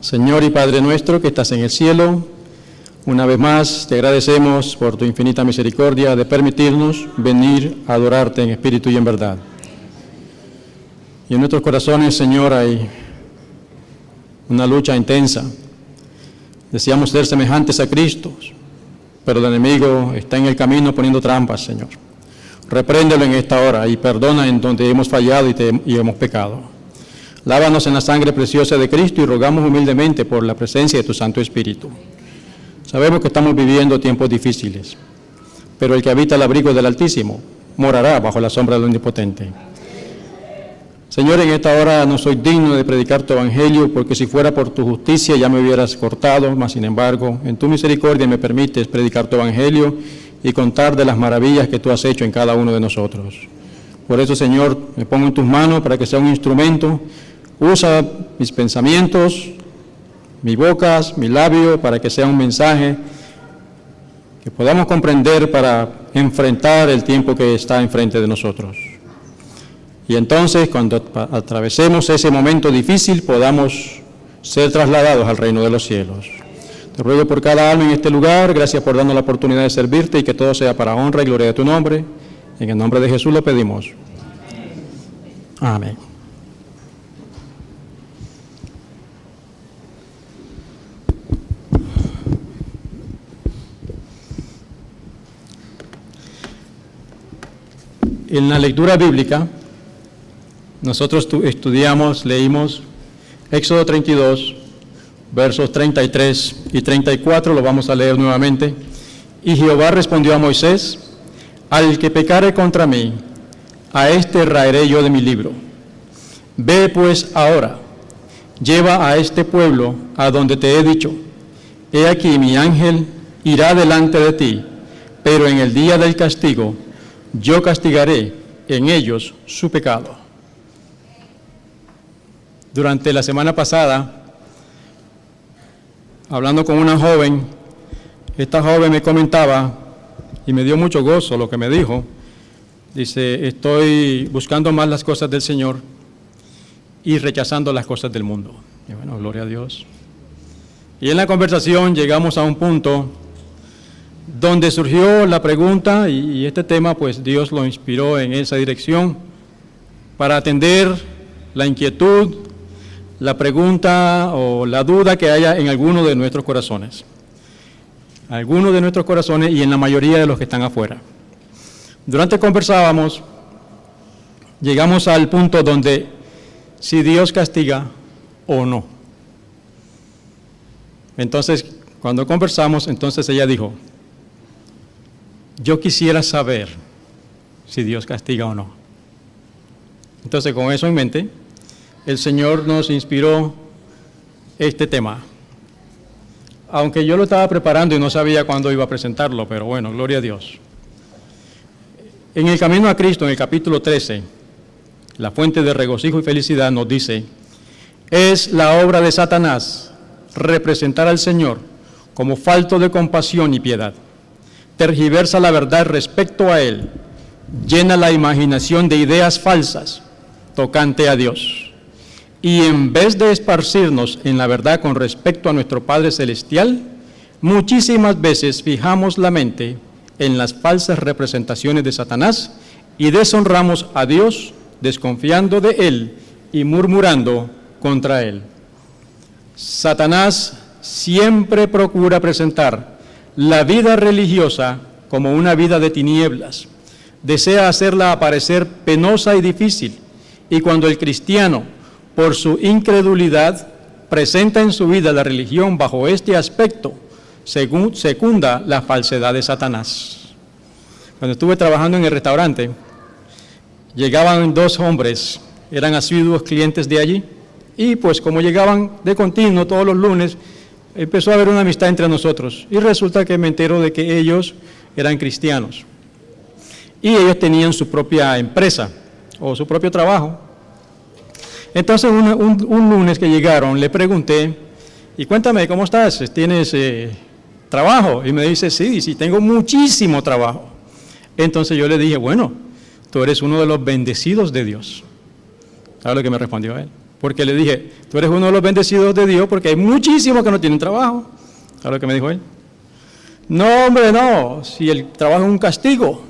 Señor y Padre nuestro que estás en el cielo, una vez más te agradecemos por tu infinita misericordia de permitirnos venir a adorarte en espíritu y en verdad. Y en nuestros corazones, Señor, hay una lucha intensa. Deseamos ser semejantes a Cristo, pero el enemigo está en el camino poniendo trampas, Señor. Repréndelo en esta hora y perdona en donde hemos fallado y hemos pecado. Lávanos en la sangre preciosa de Cristo y rogamos humildemente por la presencia de tu Santo Espíritu. Sabemos que estamos viviendo tiempos difíciles, pero el que habita el abrigo del Altísimo morará bajo la sombra del Omnipotente. Señor, en esta hora no soy digno de predicar tu evangelio, porque si fuera por tu justicia ya me hubieras cortado, mas sin embargo, en tu misericordia me permites predicar tu evangelio y contar de las maravillas que tú has hecho en cada uno de nosotros. Por eso, Señor, me pongo en tus manos para que sea un instrumento. Usa mis pensamientos, mi boca, mi labio, para que sea un mensaje que podamos comprender para enfrentar el tiempo que está enfrente de nosotros. Y entonces, cuando atravesemos ese momento difícil, podamos ser trasladados al reino de los cielos. Te ruego por cada alma en este lugar, gracias por darnos la oportunidad de servirte y que todo sea para honra y gloria de tu nombre. En el nombre de Jesús lo pedimos. Amén. En la lectura bíblica, nosotros leímos Éxodo 32, versos 33 y 34, lo vamos a leer nuevamente. Y Jehová respondió a Moisés: al que pecare contra mí, a éste raeré yo de mi libro. Ve pues ahora, lleva a este pueblo a donde te he dicho. He aquí mi ángel irá delante de ti, pero en el día del castigo yo castigaré en ellos su pecado. Durante la semana pasada, hablando con una joven, esta joven me comentaba, y me dio mucho gozo lo que me dijo. Dice: estoy buscando más las cosas del Señor y rechazando las cosas del mundo. Y bueno, gloria a Dios. Y en la conversación llegamos a un punto donde surgió la pregunta, y este tema pues Dios lo inspiró en esa dirección, para atender la inquietud, la pregunta o la duda que haya en alguno de nuestros corazones. Algunos de nuestros corazones y en la mayoría de los que están afuera. Durante conversábamos, llegamos al punto donde si Dios castiga o no. Entonces, cuando conversamos, entonces ella dijo: yo quisiera saber si Dios castiga o no. Entonces, con eso en mente, el Señor nos inspiró este tema. Aunque yo lo estaba preparando y no sabía cuándo iba a presentarlo, pero bueno, gloria a Dios. En el camino a Cristo, en el capítulo 13, la fuente de regocijo y felicidad nos dice: es la obra de Satanás representar al Señor como falto de compasión y piedad. Tergiversa la verdad respecto a Él, llena la imaginación de ideas falsas tocante a Dios. Y en vez de esparcirnos en la verdad con respecto a nuestro Padre Celestial, muchísimas veces fijamos la mente en las falsas representaciones de Satanás y deshonramos a Dios desconfiando de Él y murmurando contra Él. Satanás siempre procura presentar la vida religiosa como una vida de tinieblas. Desea hacerla aparecer penosa y difícil, y cuando el cristiano, por su incredulidad, presenta en su vida la religión bajo este aspecto, secunda la falsedad de Satanás. Cuando estuve trabajando en el restaurante, llegaban dos hombres, eran asiduos clientes de allí, y pues como llegaban de continuo todos los lunes, empezó a haber una amistad entre nosotros, y resulta que me entero de que ellos eran cristianos, y ellos tenían su propia empresa, o su propio trabajo. Entonces un lunes que llegaron, le pregunté: y cuéntame, ¿cómo estás? ¿Tienes trabajo? Y me dice: sí, tengo muchísimo trabajo. Entonces yo le dije: bueno, tú eres uno de los bendecidos de Dios. ¿Sabes lo que me respondió él? Porque le dije, tú eres uno de los bendecidos de Dios porque hay muchísimos que no tienen trabajo. ¿Sabes lo que me dijo él? No, hombre, no, si el trabajo es un castigo.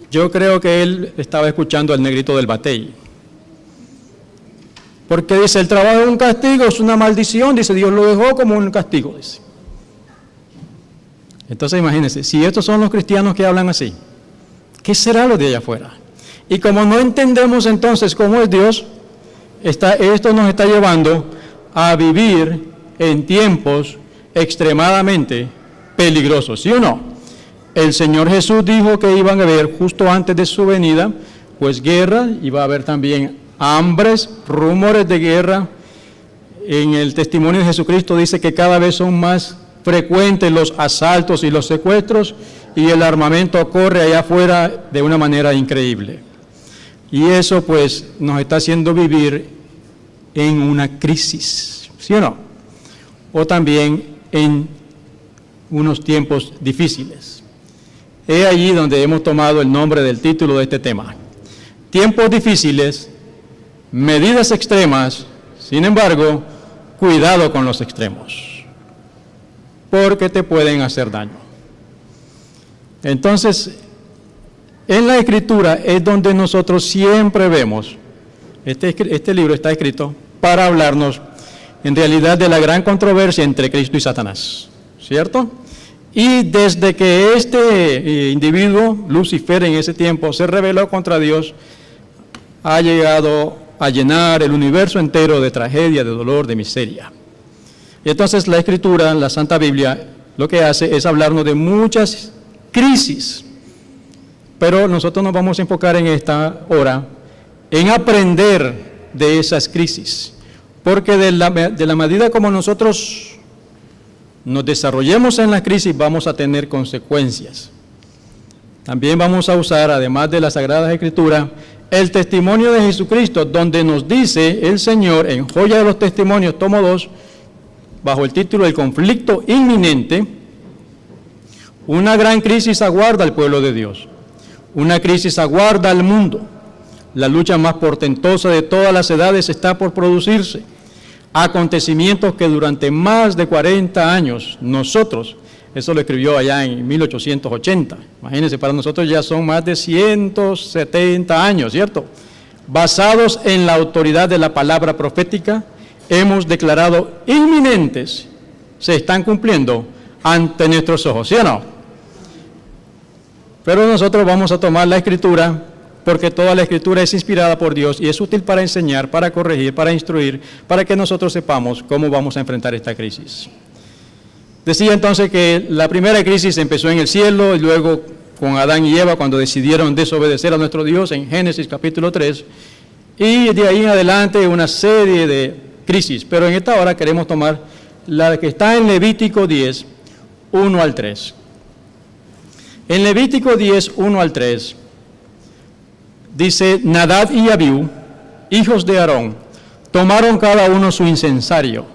Yo creo que él estaba escuchando al negrito del batey. Porque dice, el trabajo es un castigo, es una maldición, dice, Dios lo dejó como un castigo, dice. Entonces imagínense, si estos son los cristianos que hablan así, ¿qué será lo de allá afuera? Y como no entendemos entonces cómo es Dios, esto nos está llevando a vivir en tiempos extremadamente peligrosos, ¿sí o no? El Señor Jesús dijo que iban a haber, justo antes de su venida, pues guerra, iba a haber también hambres, rumores de guerra. En el testimonio de Jesucristo dice que cada vez son más frecuentes los asaltos y los secuestros, y el armamento corre allá afuera de una manera increíble. Y eso pues nos está haciendo vivir en una crisis, ¿sí o no? O también en unos tiempos difíciles. Es allí donde hemos tomado el nombre del título de este tema. Tiempos difíciles, medidas extremas, sin embargo, cuidado con los extremos, porque te pueden hacer daño. Entonces, en la Escritura es donde nosotros siempre vemos, este libro está escrito para hablarnos en realidad de la gran controversia entre Cristo y Satanás, ¿cierto? Y desde que este individuo, Lucifer en ese tiempo, se rebeló contra Dios, ha llegado a llenar el universo entero de tragedia, de dolor, de miseria. Y entonces la Escritura, la Santa Biblia, lo que hace es hablarnos de muchas crisis, pero nosotros nos vamos a enfocar en esta hora en aprender de esas crisis, porque de la medida como nosotros nos desarrollemos en la crisis, vamos a tener consecuencias. También vamos a usar, además de las Sagradas Escrituras, el testimonio de Jesucristo, donde nos dice el Señor, en Joya de los Testimonios, tomo 2, bajo el título El conflicto inminente, una gran crisis aguarda al pueblo de Dios, una crisis aguarda al mundo, la lucha más portentosa de todas las edades está por producirse, acontecimientos que durante más de 40 años nosotros, eso lo escribió allá en 1880, imagínense, para nosotros ya son más de 170 años, ¿cierto? Basados en la autoridad de la palabra profética, hemos declarado inminentes, se están cumpliendo ante nuestros ojos, ¿sí o no? Pero nosotros vamos a tomar la Escritura, porque toda la Escritura es inspirada por Dios y es útil para enseñar, para corregir, para instruir, para que nosotros sepamos cómo vamos a enfrentar esta crisis. Decía entonces que la primera crisis empezó en el cielo y luego con Adán y Eva cuando decidieron desobedecer a nuestro Dios en Génesis capítulo 3, y de ahí en adelante una serie de crisis, pero en esta hora queremos tomar la que está en Levítico 10, 1 al 3. En Levítico 10, 1 al 3, dice, Nadab y Abiú, hijos de Aarón, tomaron cada uno su incensario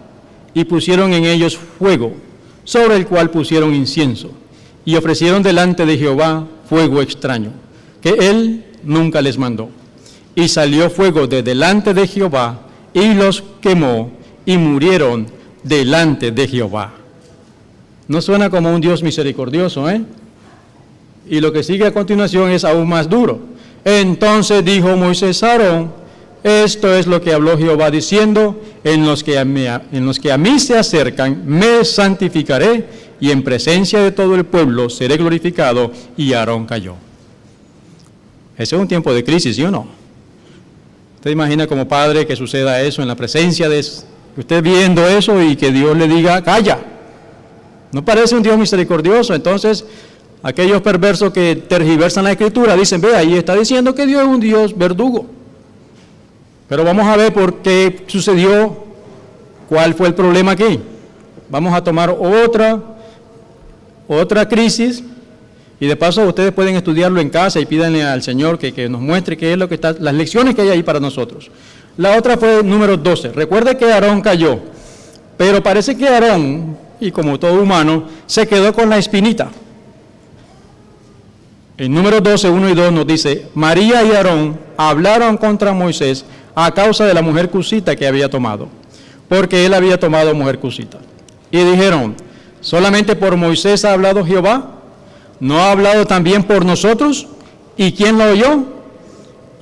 y pusieron en ellos fuego, sobre el cual pusieron incienso, y ofrecieron delante de Jehová fuego extraño, que él nunca les mandó. Y salió fuego de delante de Jehová, y los quemó, y murieron delante de Jehová. ¿No suena como un Dios misericordioso, Y lo que sigue a continuación es aún más duro. Entonces dijo Moisés a Aarón, esto es lo que habló Jehová diciendo, en los que a mí se acercan, me santificaré, y en presencia de todo el pueblo seré glorificado. Y Aarón cayó. Ese es un tiempo de crisis, ¿sí o no? ¿Usted imagina como padre que suceda eso en la presencia de usted viendo eso y que Dios le diga, calla? ¿No parece un Dios misericordioso? Entonces, aquellos perversos que tergiversan la Escritura dicen, ve, ahí está diciendo que Dios es un Dios verdugo. Pero vamos a ver por qué sucedió, cuál fue el problema aquí. Vamos a tomar otra crisis, y de paso ustedes pueden estudiarlo en casa y pídanle al Señor que nos muestre qué es lo que está, las lecciones que hay ahí para nosotros. La otra fue número 12. Recuerde que Aarón cayó, pero parece que Aarón, y como todo humano, se quedó con la espinita. En número 12, 1 y 2 nos dice, María y Aarón hablaron contra Moisés a causa de la mujer cusita que había tomado, porque él había tomado mujer cusita. Y dijeron, ¿solamente por Moisés ha hablado Jehová? ¿No ha hablado también por nosotros? ¿Y quién lo oyó?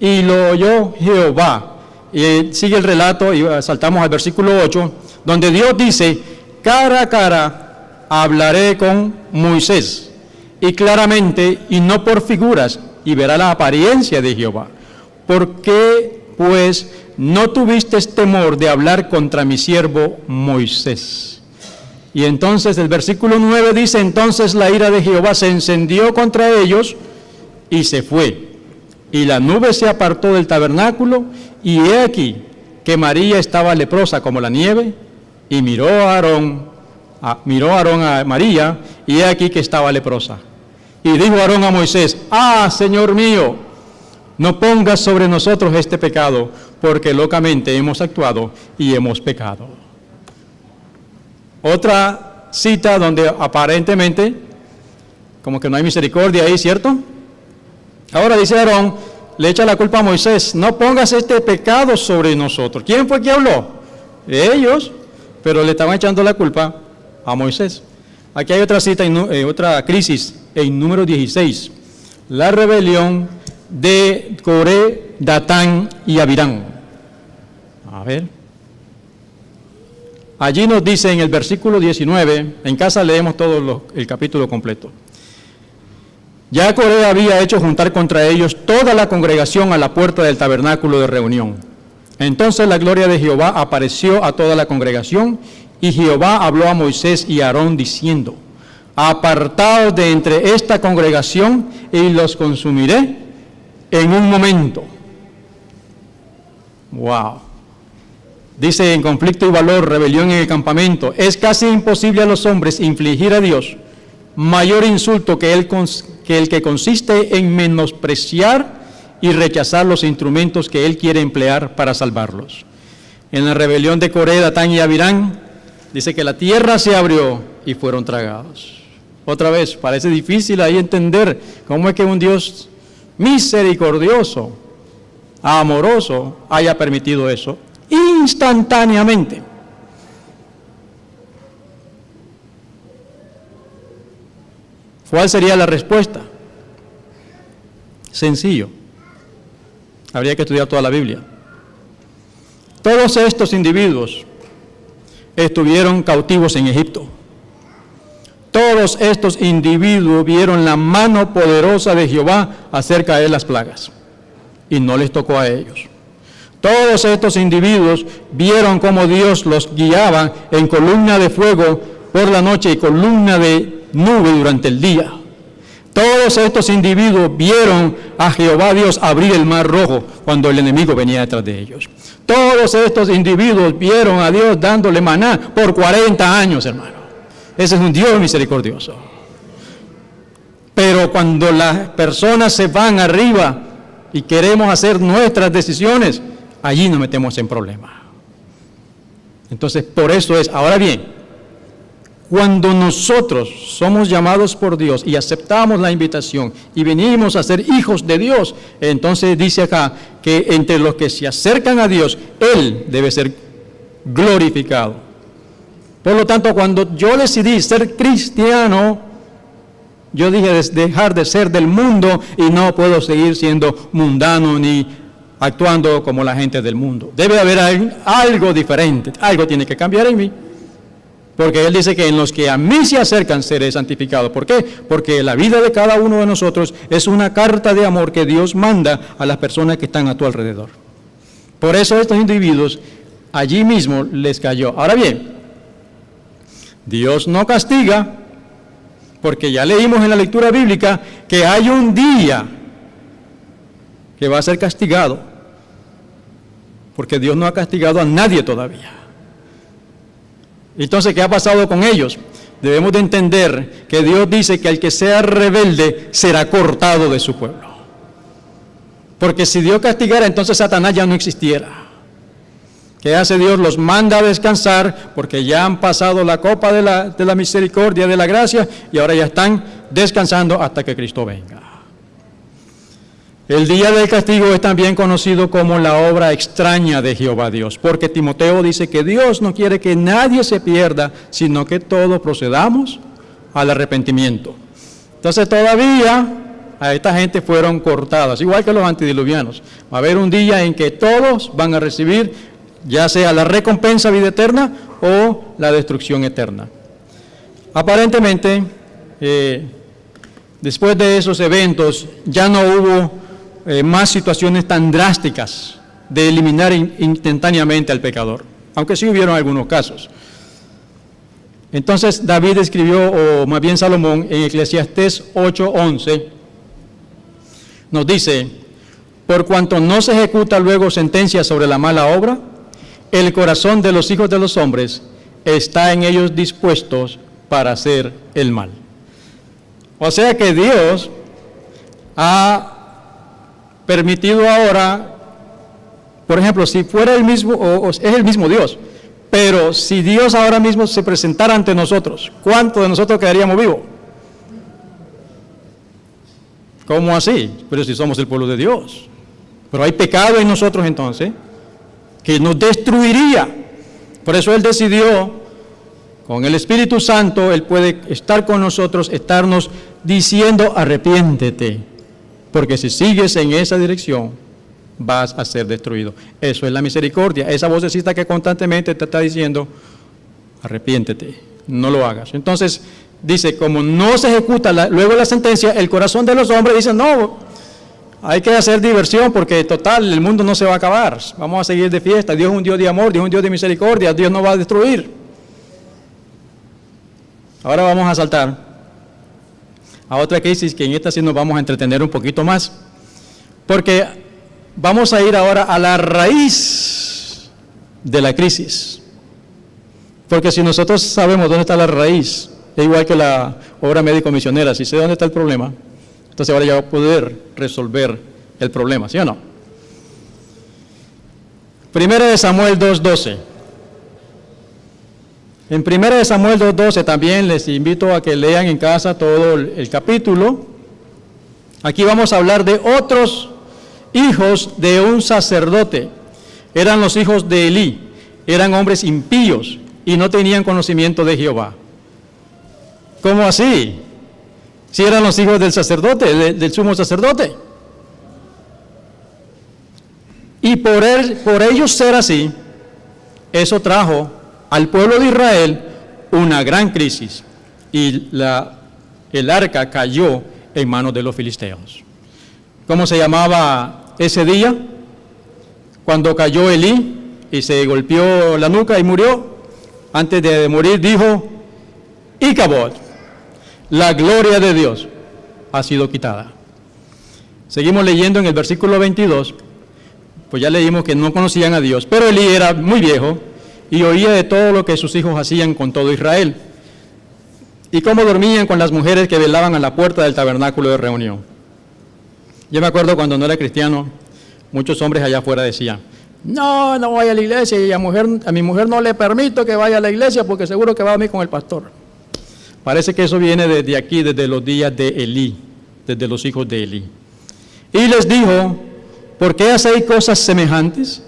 Y lo oyó Jehová. Y sigue el relato, y saltamos al versículo 8, donde Dios dice, cara a cara hablaré con Moisés, y claramente, y no por figuras, y verá la apariencia de Jehová. ¿Por qué, pues, no tuviste temor de hablar contra mi siervo Moisés? Y entonces el versículo 9 dice, entonces la ira de Jehová se encendió contra ellos, y se fue. Y la nube se apartó del tabernáculo, y he aquí que María estaba leprosa como la nieve, y miró Aarón a María, y he aquí que estaba leprosa. Y dijo Aarón a Moisés, Señor mío, no pongas sobre nosotros este pecado, porque locamente hemos actuado y hemos pecado. Otra cita donde aparentemente, como que no hay misericordia ahí, ¿cierto? Ahora dice Aarón, le echa la culpa a Moisés, no pongas este pecado sobre nosotros. ¿Quién fue que habló? Ellos, pero le estaban echando la culpa a Moisés. Aquí hay otra cita, otra crisis en número 16, la rebelión de Coré, Datán y Abirán. A ver. Allí nos dice en el versículo 19, en casa leemos todo el capítulo completo. Ya Coré había hecho juntar contra ellos toda la congregación a la puerta del tabernáculo de reunión. Entonces la gloria de Jehová apareció a toda la congregación, y Jehová habló a Moisés y a Aarón diciendo, apartaos de entre esta congregación y los consumiré en un momento. Wow. Dice en conflicto y valor, rebelión en el campamento. Es casi imposible a los hombres infligir a Dios mayor insulto que el que consiste en menospreciar y rechazar los instrumentos que Él quiere emplear para salvarlos. En la rebelión de Coré, Datán y Abirán, dice que la tierra se abrió y fueron tragados. Otra vez, parece difícil ahí entender cómo es que un Dios misericordioso, amoroso, haya permitido eso instantáneamente. ¿Cuál sería la respuesta? Sencillo. Habría que estudiar toda la Biblia. Todos estos individuos estuvieron cautivos en Egipto. Todos estos individuos vieron la mano poderosa de Jehová hacer caer las plagas, y no les tocó a ellos. Todos estos individuos vieron cómo Dios los guiaba en columna de fuego por la noche y columna de nube durante el día. Todos estos individuos vieron a Jehová Dios abrir el mar rojo cuando el enemigo venía detrás de ellos. Todos estos individuos vieron a Dios dándole maná por 40 años, hermano. Ese es un Dios misericordioso. Pero cuando las personas se van arriba y queremos hacer nuestras decisiones, allí nos metemos en problemas. Entonces, por eso es, ahora bien, cuando nosotros somos llamados por Dios y aceptamos la invitación y venimos a ser hijos de Dios, entonces dice acá que entre los que se acercan a Dios, Él debe ser glorificado. Por lo tanto, cuando yo decidí ser cristiano, yo dije dejar de ser del mundo y no puedo seguir siendo mundano ni actuando como la gente del mundo. Debe haber algo diferente, algo tiene que cambiar en mí. Porque Él dice que en los que a mí se acercan seré santificado. ¿Por qué? Porque la vida de cada uno de nosotros es una carta de amor que Dios manda a las personas que están a tu alrededor. Por eso estos individuos allí mismo les cayó. Ahora bien, Dios no castiga, porque ya leímos en la lectura bíblica que hay un día que va a ser castigado, porque Dios no ha castigado a nadie todavía. Entonces, ¿qué ha pasado con ellos? Debemos de entender que Dios dice que el que sea rebelde será cortado de su pueblo. Porque si Dios castigara, entonces Satanás ya no existiera. ¿Qué hace Dios? Los manda a descansar porque ya han pasado la copa de la misericordia, de la gracia, y ahora ya están descansando hasta que Cristo venga. El día del castigo es también conocido como la obra extraña de Jehová Dios, porque Timoteo dice que Dios no quiere que nadie se pierda, sino que todos procedamos al arrepentimiento. Entonces todavía a esta gente fueron cortadas, igual que los antediluvianos. Va a haber un día en que todos van a recibir ya sea la recompensa vida eterna o la destrucción eterna. Aparentemente, después de esos eventos ya no hubo más situaciones tan drásticas de eliminar instantáneamente al pecador, aunque sí hubieron algunos casos. Entonces David escribió, o más bien Salomón, en Eclesiastés 8:11, nos dice: por cuanto no se ejecuta luego sentencia sobre la mala obra, el corazón de los hijos de los hombres está en ellos dispuestos para hacer el mal. O sea que Dios ha permitido ahora, por ejemplo, si fuera el mismo, o es el mismo Dios, pero si Dios ahora mismo se presentara ante nosotros, ¿cuántos de nosotros quedaríamos vivos? ¿Cómo así? Pero si somos el pueblo de Dios. Pero hay pecado en nosotros entonces, que nos destruiría. Por eso Él decidió, con el Espíritu Santo, Él puede estar con nosotros, estarnos diciendo: arrepiéntete, porque si sigues en esa dirección, vas a ser destruido. Eso es la misericordia, esa vocecita que constantemente te está diciendo: arrepiéntete, no lo hagas. Entonces, dice, como no se ejecuta luego la sentencia, el corazón de los hombres dice: no, hay que hacer diversión, porque total, el mundo no se va a acabar, vamos a seguir de fiesta, Dios es un Dios de amor, Dios es un Dios de misericordia, Dios no va a destruir. Ahora vamos a saltar a otra crisis, que en esta sí nos vamos a entretener un poquito más, porque vamos a ir ahora a la raíz de la crisis. Porque si nosotros sabemos dónde está la raíz, es igual que la obra médico-misionera, si sé dónde está el problema, entonces ahora ya va a poder resolver el problema, ¿sí o no? Primera de Samuel 2:12. En 1 Samuel 2:12 también les invito a que lean en casa todo el capítulo. Aquí vamos a hablar de otros hijos de un sacerdote. Eran los hijos de Elí, eran hombres impíos y no tenían conocimiento de Jehová. ¿Cómo así? Si eran los hijos del sacerdote, del sumo sacerdote. Y por ellos ser así, eso trajo al pueblo de Israel una gran crisis, y el arca cayó en manos de los filisteos. ¿Cómo se llamaba ese día? Cuando cayó Elí y se golpeó la nuca y murió. Antes de morir dijo: Icabod, la gloria de Dios ha sido quitada. Seguimos leyendo en el versículo 22, pues ya leímos que no conocían a Dios, pero Elí era muy viejo y oía de todo lo que sus hijos hacían con todo Israel, y cómo dormían con las mujeres que velaban a la puerta del tabernáculo de reunión. Yo me acuerdo cuando no era cristiano, muchos hombres allá afuera decían: no voy a la iglesia, y a mi mujer no le permito que vaya a la iglesia porque seguro que va a dormir con el pastor. Parece que eso viene desde aquí, desde los días de Elí, desde los hijos de Elí. Y les dijo: ¿por qué hacéis cosas semejantes?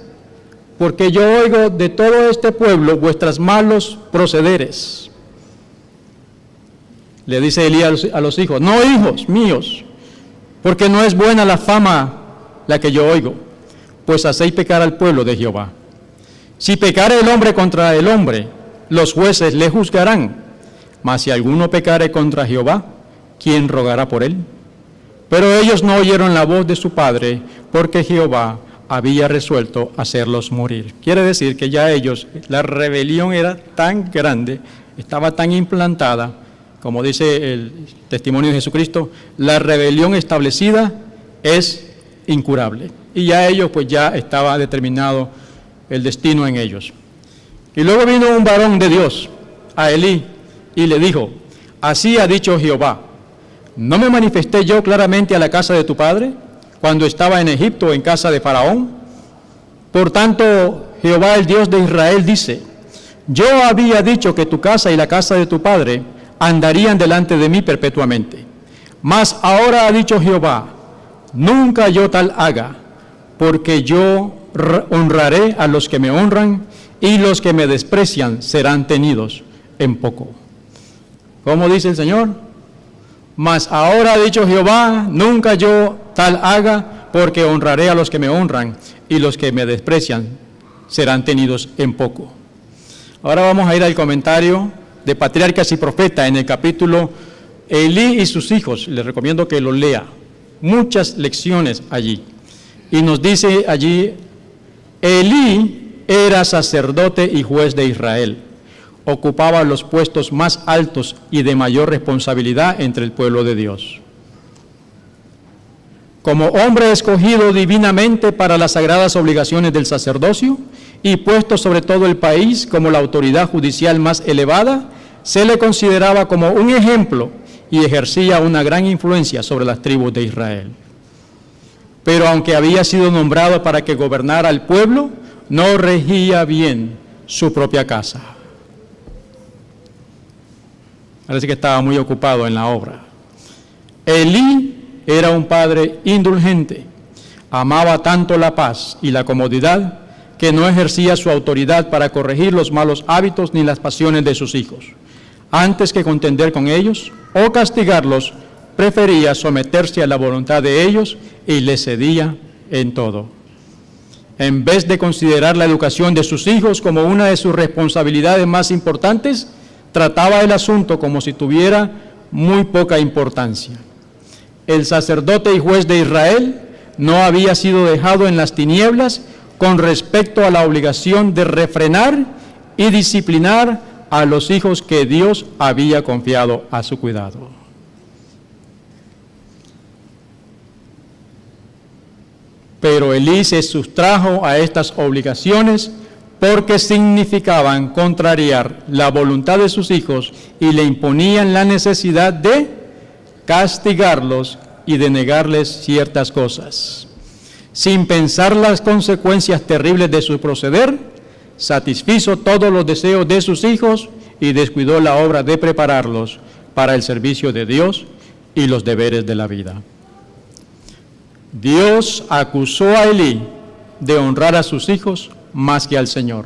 Porque yo oigo de todo este pueblo vuestros malos procederes. Le dice Elí a los hijos: no, hijos míos, porque no es buena la fama la que yo oigo, pues hacéis pecar al pueblo de Jehová. Si pecare el hombre contra el hombre, los jueces le juzgarán, mas si alguno pecare contra Jehová, ¿quién rogará por él? Pero ellos no oyeron la voz de su padre, porque Jehová había resuelto hacerlos morir. Quiere decir que ya ellos, la rebelión era tan grande, estaba tan implantada, como dice el testimonio de Jesucristo, la rebelión establecida es incurable. Y ya ellos, pues ya estaba determinado el destino en ellos. Y luego vino un varón de Dios a Elí y le dijo: así ha dicho Jehová, ¿no me manifesté yo claramente a la casa de tu padre, cuando estaba en Egipto en casa de Faraón? Por tanto, Jehová el Dios de Israel dice: yo había dicho que tu casa y la casa de tu padre andarían delante de mí perpetuamente. Mas ahora ha dicho Jehová: nunca yo tal haga, porque yo honraré a los que me honran, y los que me desprecian serán tenidos en poco. ¿Cómo dice el Señor? Mas ahora ha dicho Jehová, nunca yo tal haga, porque honraré a los que me honran, y los que me desprecian serán tenidos en poco. Ahora vamos a ir al comentario de Patriarcas y Profetas en el capítulo Elí y sus hijos. Les recomiendo que lo lea. Muchas lecciones allí. Y nos dice allí, Elí era sacerdote y juez de Israel. Ocupaba los puestos más altos y de mayor responsabilidad entre el pueblo de Dios. Como hombre escogido divinamente para las sagradas obligaciones del sacerdocio y puesto sobre todo el país como la autoridad judicial más elevada, se le consideraba como un ejemplo y ejercía una gran influencia sobre las tribus de Israel. Pero aunque había sido nombrado para que gobernara al pueblo, no regía bien su propia casa. Parece que estaba muy ocupado en la obra. Elí era un padre indulgente, amaba tanto la paz y la comodidad que no ejercía su autoridad para corregir los malos hábitos ni las pasiones de sus hijos. Antes que contender con ellos o castigarlos, prefería someterse a la voluntad de ellos y les cedía en todo. En vez de considerar la educación de sus hijos como una de sus responsabilidades más importantes, trataba el asunto como si tuviera muy poca importancia. El sacerdote y juez de Israel no había sido dejado en las tinieblas con respecto a la obligación de refrenar y disciplinar a los hijos que Dios había confiado a su cuidado. Pero Elí se sustrajo a estas obligaciones porque significaban contrariar la voluntad de sus hijos y le imponían la necesidad de castigarlos y de negarles ciertas cosas. Sin pensar las consecuencias terribles de su proceder, satisfizo todos los deseos de sus hijos y descuidó la obra de prepararlos para el servicio de Dios y los deberes de la vida. Dios acusó a Elí de honrar a sus hijos más que al Señor.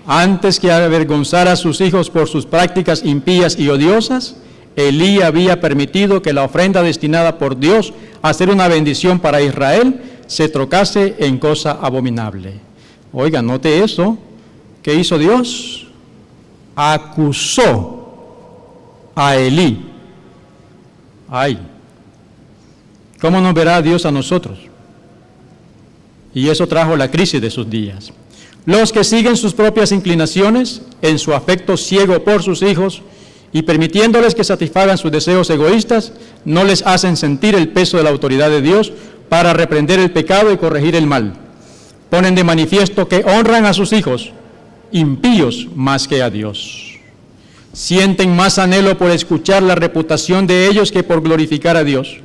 Antes que avergonzar a sus hijos por sus prácticas impías y odiosas, Elí había permitido que la ofrenda destinada por Dios a ser una bendición para Israel se trocase en cosa abominable. Oiga, note eso. ¿Qué hizo Dios? Acusó a Elí. Ay, ¿cómo nos verá Dios a nosotros? Y eso trajo la crisis de sus días. Los que siguen sus propias inclinaciones, en su afecto ciego por sus hijos, y permitiéndoles que satisfagan sus deseos egoístas, no les hacen sentir el peso de la autoridad de Dios para reprender el pecado y corregir el mal. Ponen de manifiesto que honran a sus hijos, impíos más que a Dios. Sienten más anhelo por escuchar la reputación de ellos que por glorificar a Dios,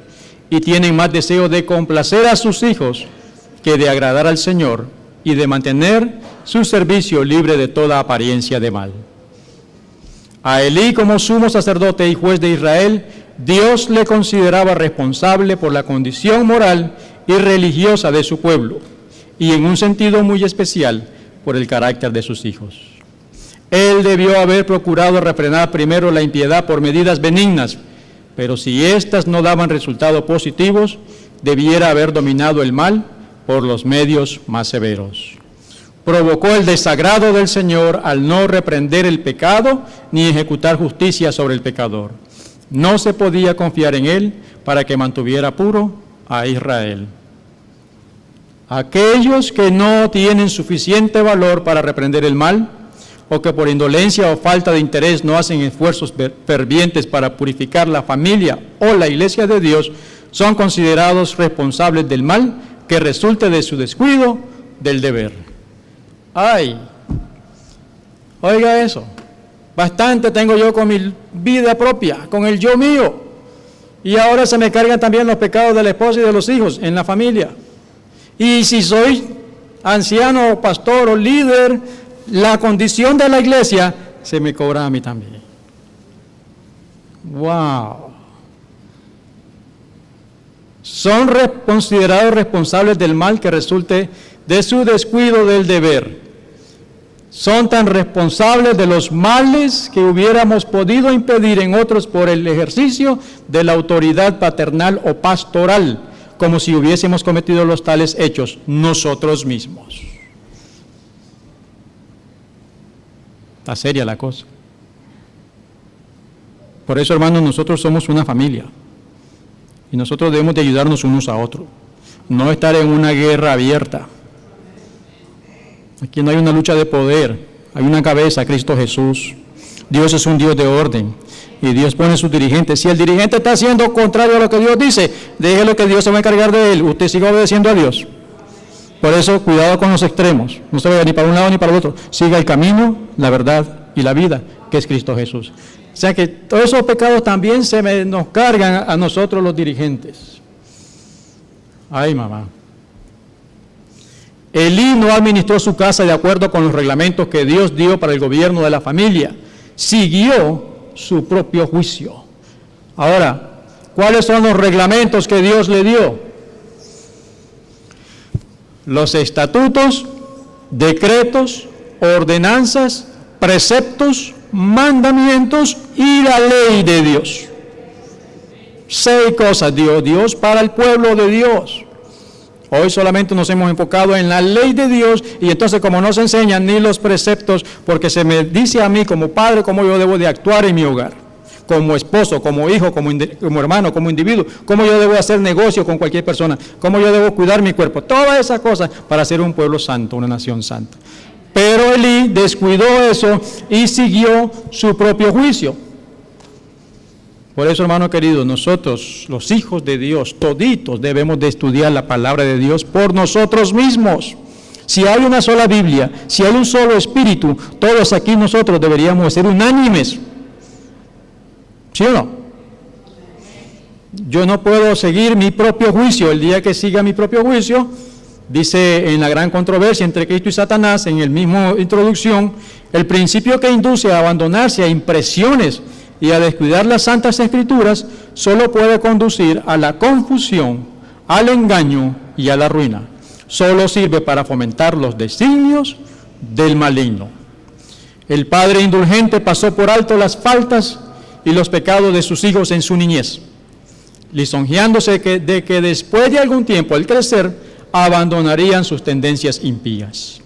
y tienen más deseo de complacer a sus hijos que de agradar al Señor y de mantener su servicio libre de toda apariencia de mal. A Elí, como sumo sacerdote y juez de Israel, Dios le consideraba responsable por la condición moral y religiosa de su pueblo, y en un sentido muy especial por el carácter de sus hijos. Él debió haber procurado refrenar primero la impiedad por medidas benignas, pero si éstas no daban resultados positivos, debiera haber dominado el mal por los medios más severos. Provocó el desagrado del Señor al no reprender el pecado ni ejecutar justicia sobre el pecador. No se podía confiar en él para que mantuviera puro a Israel. Aquellos que no tienen suficiente valor para reprender el mal, o que por indolencia o falta de interés no hacen esfuerzos fervientes para purificar la familia o la iglesia de Dios, son considerados responsables del mal que resulte de su descuido del deber. Ay, oiga eso, bastante tengo yo con mi vida propia, con el yo mío, y ahora se me cargan también los pecados de la esposa y de los hijos en la familia. Y si soy anciano, pastor o líder, la condición de la iglesia se me cobra a mí también. ¡Wow! son considerados responsables del mal que resulte de su descuido del deber. Son tan responsables de los males que hubiéramos podido impedir en otros por el ejercicio de la autoridad paternal o pastoral, como si hubiésemos cometido los tales hechos nosotros mismos. Está seria la cosa. Por eso, hermanos, nosotros somos una familia y nosotros debemos de ayudarnos unos a otros, no estar en una guerra abierta. Aquí no hay una lucha de poder, hay una cabeza, Cristo Jesús. Dios es un Dios de orden y Dios pone sus dirigentes. Si el dirigente está haciendo contrario a lo que Dios dice, déjelo que Dios se va a encargar de él, usted siga obedeciendo a Dios. Por eso, cuidado con los extremos, no se vaya ni para un lado ni para el otro, siga el camino, la verdad y la vida, que es Cristo Jesús. O sea que todos esos pecados también nos cargan a nosotros los dirigentes. Ay, mamá. Elí no administró su casa de acuerdo con los reglamentos que Dios dio para el gobierno de la familia. Siguió su propio juicio. Ahora, ¿cuáles son los reglamentos que Dios le dio? Los estatutos, decretos, ordenanzas, preceptos, mandamientos y la ley de Dios. 6 cosas dio Dios para el pueblo de Dios. Hoy solamente nos hemos enfocado en la ley de Dios y entonces como no se enseñan ni los preceptos, porque se me dice a mí como padre cómo yo debo de actuar en mi hogar, como esposo, como hijo, como hermano, como individuo, cómo yo debo hacer negocio con cualquier persona, cómo yo debo cuidar mi cuerpo, todas esas cosas para ser un pueblo santo, una nación santa. Pero Elí descuidó eso y siguió su propio juicio. Por eso, hermano querido, nosotros, los hijos de Dios, toditos debemos de estudiar la palabra de Dios por nosotros mismos. Si hay una sola Biblia, si hay un solo Espíritu, todos aquí nosotros deberíamos ser unánimes. ¿Sí o no? Yo no puedo seguir mi propio juicio. El día que siga mi propio juicio, dice en la gran controversia entre Cristo y Satanás, en el mismo introducción, el principio que induce a abandonarse a impresiones y a descuidar las Santas Escrituras solo puede conducir a la confusión, al engaño y a la ruina. Solo sirve para fomentar los designios del maligno. El padre indulgente pasó por alto las faltas y los pecados de sus hijos en su niñez, lisonjeándose de que después de algún tiempo, al crecer, abandonarían sus tendencias impías.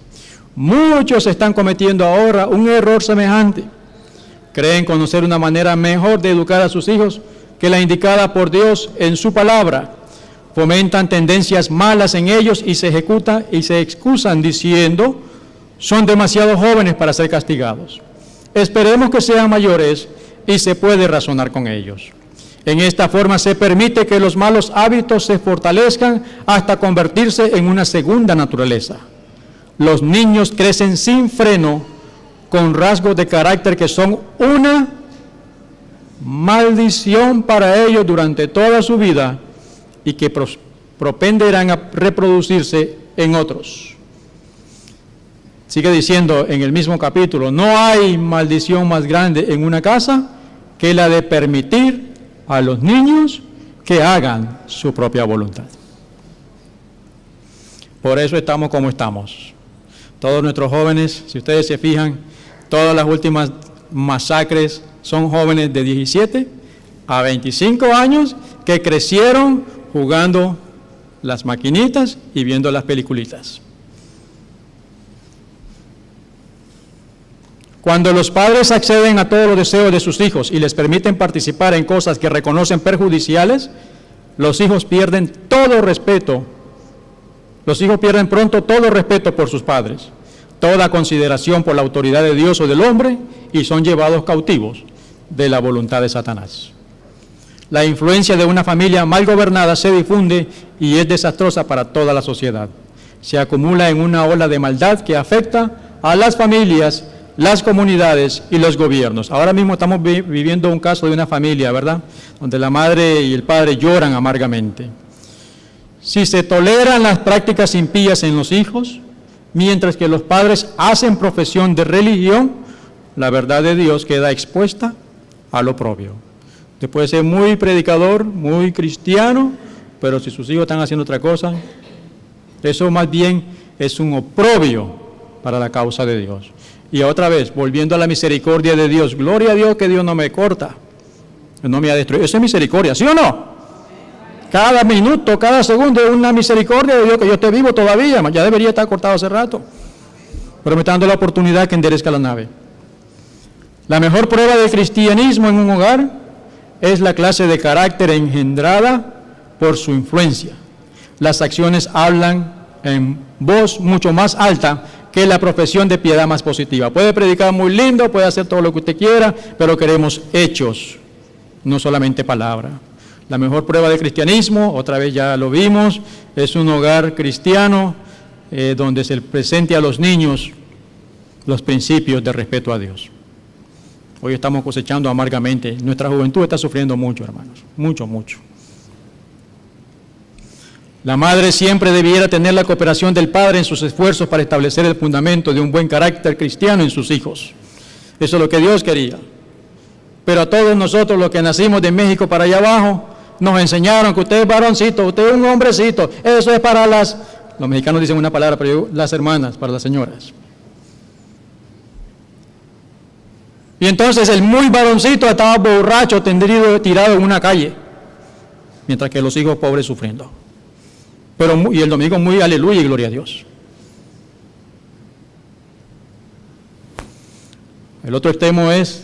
Muchos están cometiendo ahora un error semejante. Creen conocer una manera mejor de educar a sus hijos que la indicada por Dios en su palabra. Fomentan tendencias malas en ellos y se excusan diciendo, son demasiado jóvenes para ser castigados. Esperemos que sean mayores y se puede razonar con ellos. En esta forma se permite que los malos hábitos se fortalezcan hasta convertirse en una segunda naturaleza. Los niños crecen sin freno, con rasgos de carácter que son una maldición para ellos durante toda su vida y que propenderán a reproducirse en otros. Sigue diciendo en el mismo capítulo, no hay maldición más grande en una casa que la de permitir a los niños que hagan su propia voluntad. Por eso estamos como estamos. Todos nuestros jóvenes, si ustedes se fijan, todas las últimas masacres son jóvenes de 17 a 25 años que crecieron jugando las maquinitas y viendo las peliculitas. Cuando los padres acceden a todos los deseos de sus hijos y les permiten participar en cosas que reconocen perjudiciales, los hijos pierden todo respeto. Los hijos pierden pronto todo respeto por sus padres, toda consideración por la autoridad de Dios o del hombre y son llevados cautivos de la voluntad de Satanás. La influencia de una familia mal gobernada se difunde y es desastrosa para toda la sociedad. Se acumula en una ola de maldad que afecta a las familias, las comunidades y los gobiernos. Ahora mismo estamos viviendo un caso de una familia, ¿verdad?, donde la madre y el padre lloran amargamente. Si se toleran las prácticas impías en los hijos, mientras que los padres hacen profesión de religión, la verdad de Dios queda expuesta al oprobio. Usted puede ser muy predicador, muy cristiano, pero si sus hijos están haciendo otra cosa, eso más bien es un oprobio para la causa de Dios. Y otra vez, volviendo a la misericordia de Dios, gloria a Dios que Dios no me corta, no me ha destruido. Eso es misericordia, ¿sí o no? Cada minuto, cada segundo es una misericordia de Dios, que yo esté vivo todavía, ya debería estar cortado hace rato, pero me está dando la oportunidad que enderezca la nave. La mejor prueba del cristianismo en un hogar es la clase de carácter engendrada por su influencia. Las acciones hablan en voz mucho más alta que la profesión de piedad más positiva. Puede predicar muy lindo, puede hacer todo lo que usted quiera, pero queremos hechos, no solamente palabra. La mejor prueba de cristianismo, otra vez ya lo vimos, es un hogar cristiano donde se presente a los niños los principios de respeto a Dios. Hoy estamos cosechando amargamente. Nuestra juventud está sufriendo mucho, hermanos, mucho, mucho. La madre siempre debiera tener la cooperación del padre en sus esfuerzos para establecer el fundamento de un buen carácter cristiano en sus hijos. Eso es lo que Dios quería. Pero a todos nosotros, los que nacimos de México para allá abajo, nos enseñaron que usted es varoncito, usted es un hombrecito. Eso es para los mexicanos dicen una palabra, pero yo, las hermanas, para las señoras. Y entonces el muy varoncito estaba borracho, tendido, tirado en una calle, mientras que los hijos pobres sufriendo. Y el domingo muy aleluya y gloria a Dios. El otro extremo es,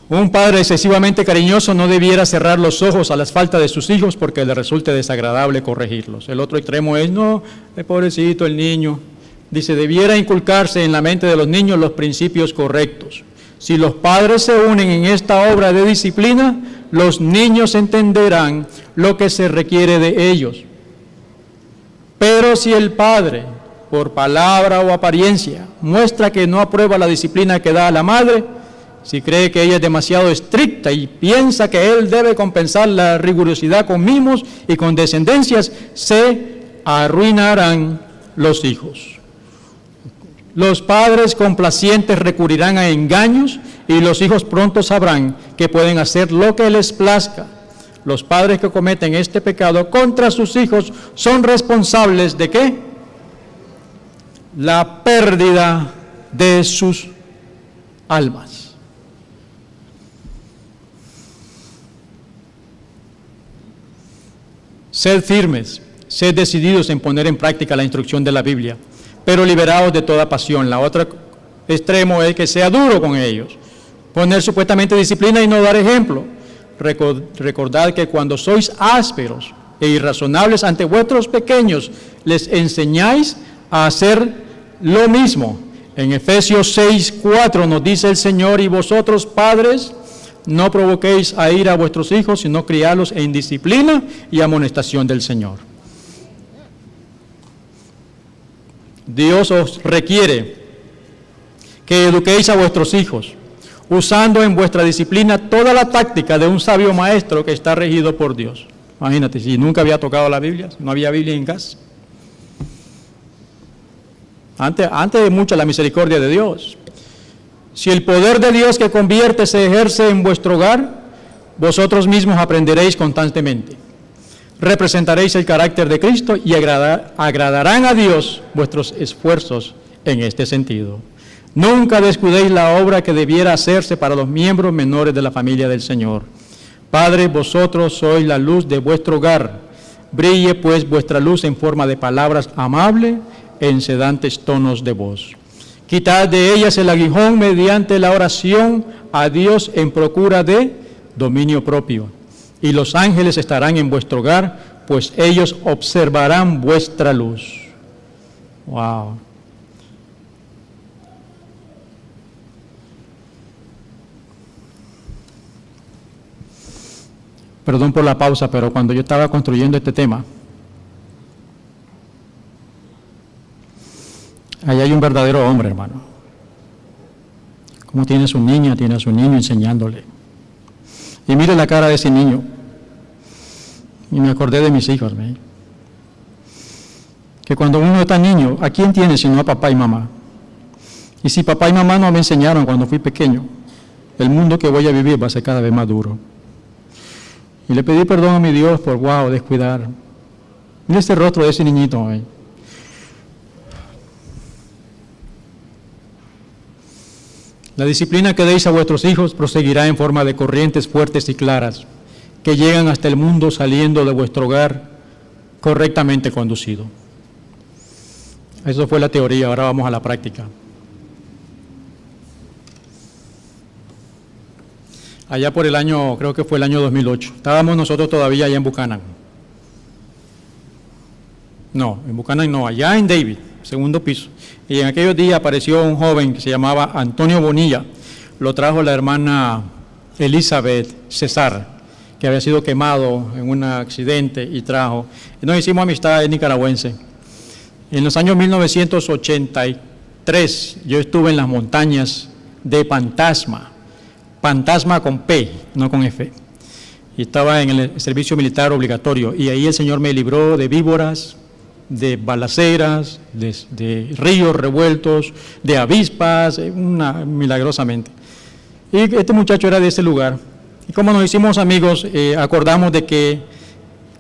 un padre excesivamente cariñoso no debiera cerrar los ojos a las faltas de sus hijos porque le resulte desagradable corregirlos. El otro extremo es, no, el pobrecito, el niño. Dice, debiera inculcarse en la mente de los niños los principios correctos. Si los padres se unen en esta obra de disciplina, los niños entenderán lo que se requiere de ellos. Pero si el padre, por palabra o apariencia, muestra que no aprueba la disciplina que da a la madre, si cree que ella es demasiado estricta y piensa que él debe compensar la rigurosidad con mimos y con descendencias, se arruinarán los hijos. Los padres complacientes recurrirán a engaños y los hijos pronto sabrán que pueden hacer lo que les plazca. Los padres que cometen este pecado contra sus hijos son responsables ¿de qué? La pérdida de sus almas. Sed firmes, sed decididos en poner en práctica la instrucción de la Biblia, pero liberados de toda pasión. La otra extremo es que sea duro con ellos, poner supuestamente disciplina y no dar ejemplo. Recordad que cuando sois ásperos e irrazonables ante vuestros pequeños, les enseñáis a hacer lo mismo. En Efesios 6:4 nos dice el Señor, y vosotros padres, no provoquéis a ira a vuestros hijos, sino criadlos en disciplina y amonestación del Señor. Dios os requiere que eduquéis a vuestros hijos, usando en vuestra disciplina toda la táctica de un sabio maestro que está regido por Dios. Imagínate, si nunca había tocado la Biblia, no había Biblia en casa. Antes de mucho la misericordia de Dios. Si el poder de Dios que convierte se ejerce en vuestro hogar, vosotros mismos aprenderéis constantemente. Representaréis el carácter de Cristo y agradarán a Dios vuestros esfuerzos en este sentido. Nunca descuidéis la obra que debiera hacerse para los miembros menores de la familia del Señor. Padres, vosotros sois la luz de vuestro hogar. Brille pues vuestra luz en forma de palabras amables, en sedantes tonos de voz. Quitad de ellas el aguijón mediante la oración a Dios en procura de dominio propio. Y los ángeles estarán en vuestro hogar, pues ellos observarán vuestra luz. Wow. Perdón por la pausa, pero cuando yo estaba construyendo este tema, ahí hay un verdadero hombre, hermano. Como tiene a su niña, tiene a su niño enseñándole. Y mire la cara de ese niño. Y me acordé de mis hijos, ¿ve? Que cuando uno está niño, ¿a quién tiene sino a papá y mamá? Y si papá y mamá no me enseñaron cuando fui pequeño, el mundo que voy a vivir va a ser cada vez más duro. Y le pedí perdón a mi Dios por, descuidar. Mira este rostro de ese niñito. La disciplina que deis a vuestros hijos proseguirá en forma de corrientes fuertes y claras, que llegan hasta el mundo saliendo de vuestro hogar correctamente conducido. Eso fue la teoría, ahora vamos a la práctica. Allá por el año, creo que fue el año 2008, estábamos nosotros todavía allá en Buchanan. No, en Buchanan no, allá en David, segundo piso. Y en aquellos días apareció un joven que se llamaba Antonio Bonilla, lo trajo la hermana Elizabeth César, que había sido quemado en un accidente y trajo. Y nos hicimos amistad, es nicaragüense. En los años 1983 yo estuve en las montañas de Pantasma con P, no con F. Y estaba en el servicio militar obligatorio y ahí el Señor me libró de víboras, de balaceras, de ríos revueltos, de avispas, milagrosamente. Y este muchacho era de ese lugar. Y como nos hicimos amigos, acordamos de que,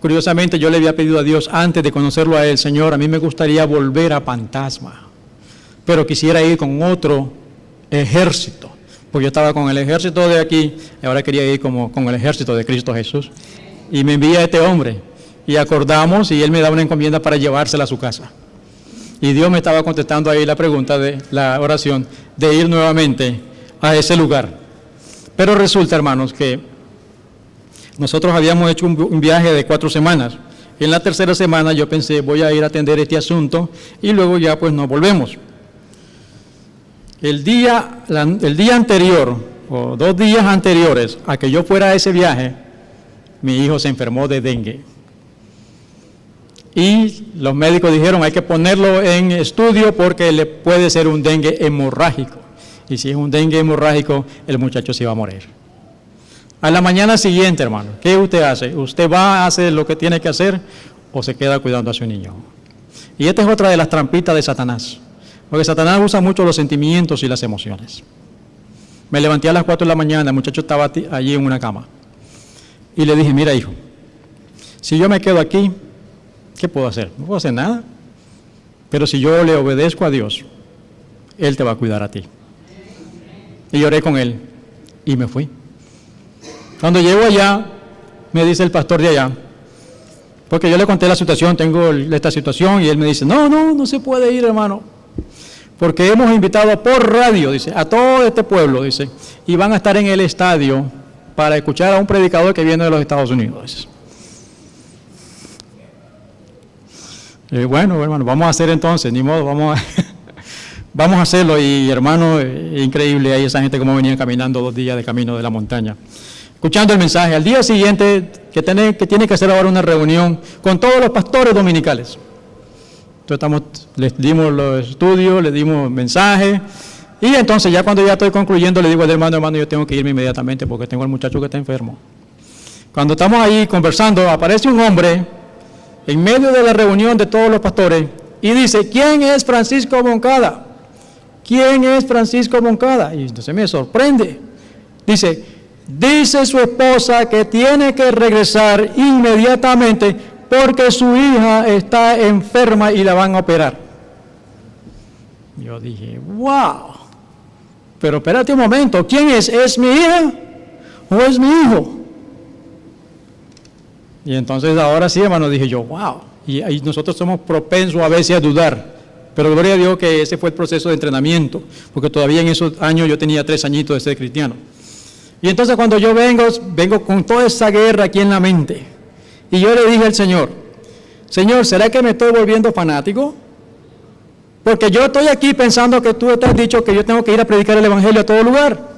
curiosamente, yo le había pedido a Dios antes de conocerlo a él, Señor, a mí me gustaría volver a Pantasma, pero quisiera ir con otro ejército, porque yo estaba con el ejército de aquí, y ahora quería ir con el ejército de Cristo Jesús. Y me envía este hombre, y acordamos, y él me da una encomienda para llevársela a su casa. Y Dios me estaba contestando ahí la pregunta de la oración, de ir nuevamente a ese lugar. Pero resulta, hermanos, que nosotros habíamos hecho un viaje de 4 semanas. En la tercera semana yo pensé, voy a ir a atender este asunto y luego ya pues nos volvemos. El día anterior, o 2 días anteriores a que yo fuera a ese viaje, mi hijo se enfermó de dengue. Y los médicos dijeron, hay que ponerlo en estudio porque le puede ser un dengue hemorrágico. Y si es un dengue hemorrágico, el muchacho se va a morir. A la mañana siguiente, hermano, ¿qué usted hace? ¿Usted va a hacer lo que tiene que hacer o se queda cuidando a su niño? Y esta es otra de las trampitas de Satanás. Porque Satanás usa mucho los sentimientos y las emociones. Me levanté a las 4 de la mañana, el muchacho estaba allí en una cama. Y le dije, mira hijo, si yo me quedo aquí, ¿qué puedo hacer? No puedo hacer nada. Pero si yo le obedezco a Dios, Él te va a cuidar a ti. Y lloré con él y me fui. Cuando llego allá, me dice el pastor de allá, porque yo le conté la situación, tengo esta situación, y él me dice, no se puede ir, hermano, porque hemos invitado por radio, dice, a todo este pueblo, dice, y van a estar en el estadio para escuchar a un predicador que viene de los Estados Unidos. Bueno, hermano, vamos a hacer entonces, ni modo, vamos a hacerlo. Y hermano, increíble ahí esa gente como venía caminando 2 días de camino de la montaña, escuchando el mensaje. Al día siguiente, que tiene que hacer ahora una reunión con todos los pastores dominicales. Entonces les dimos los estudios, les dimos mensajes, y entonces ya cuando ya estoy concluyendo, le digo al hermano, yo tengo que irme inmediatamente porque tengo al muchacho que está enfermo. Cuando estamos ahí conversando, aparece un hombre en medio de la reunión de todos los pastores y dice, ¿quién es Francisco Moncada? ¿Quién es Francisco Moncada? Y entonces me sorprende. Dice su esposa que tiene que regresar inmediatamente porque su hija está enferma y la van a operar. Yo dije, wow. Pero espérate un momento, ¿quién es? ¿Es mi hija o es mi hijo? Y entonces ahora sí, hermano, dije yo, wow. Y ahí nosotros somos propensos a veces a dudar. Pero gloria a Dios que ese fue el proceso de entrenamiento, porque todavía en esos años yo tenía 3 añitos de ser cristiano. Y entonces cuando yo vengo con toda esa guerra aquí en la mente, y yo le dije al Señor, ¿será que me estoy volviendo fanático? Porque yo estoy aquí pensando que tú te has dicho que yo tengo que ir a predicar el evangelio a todo lugar.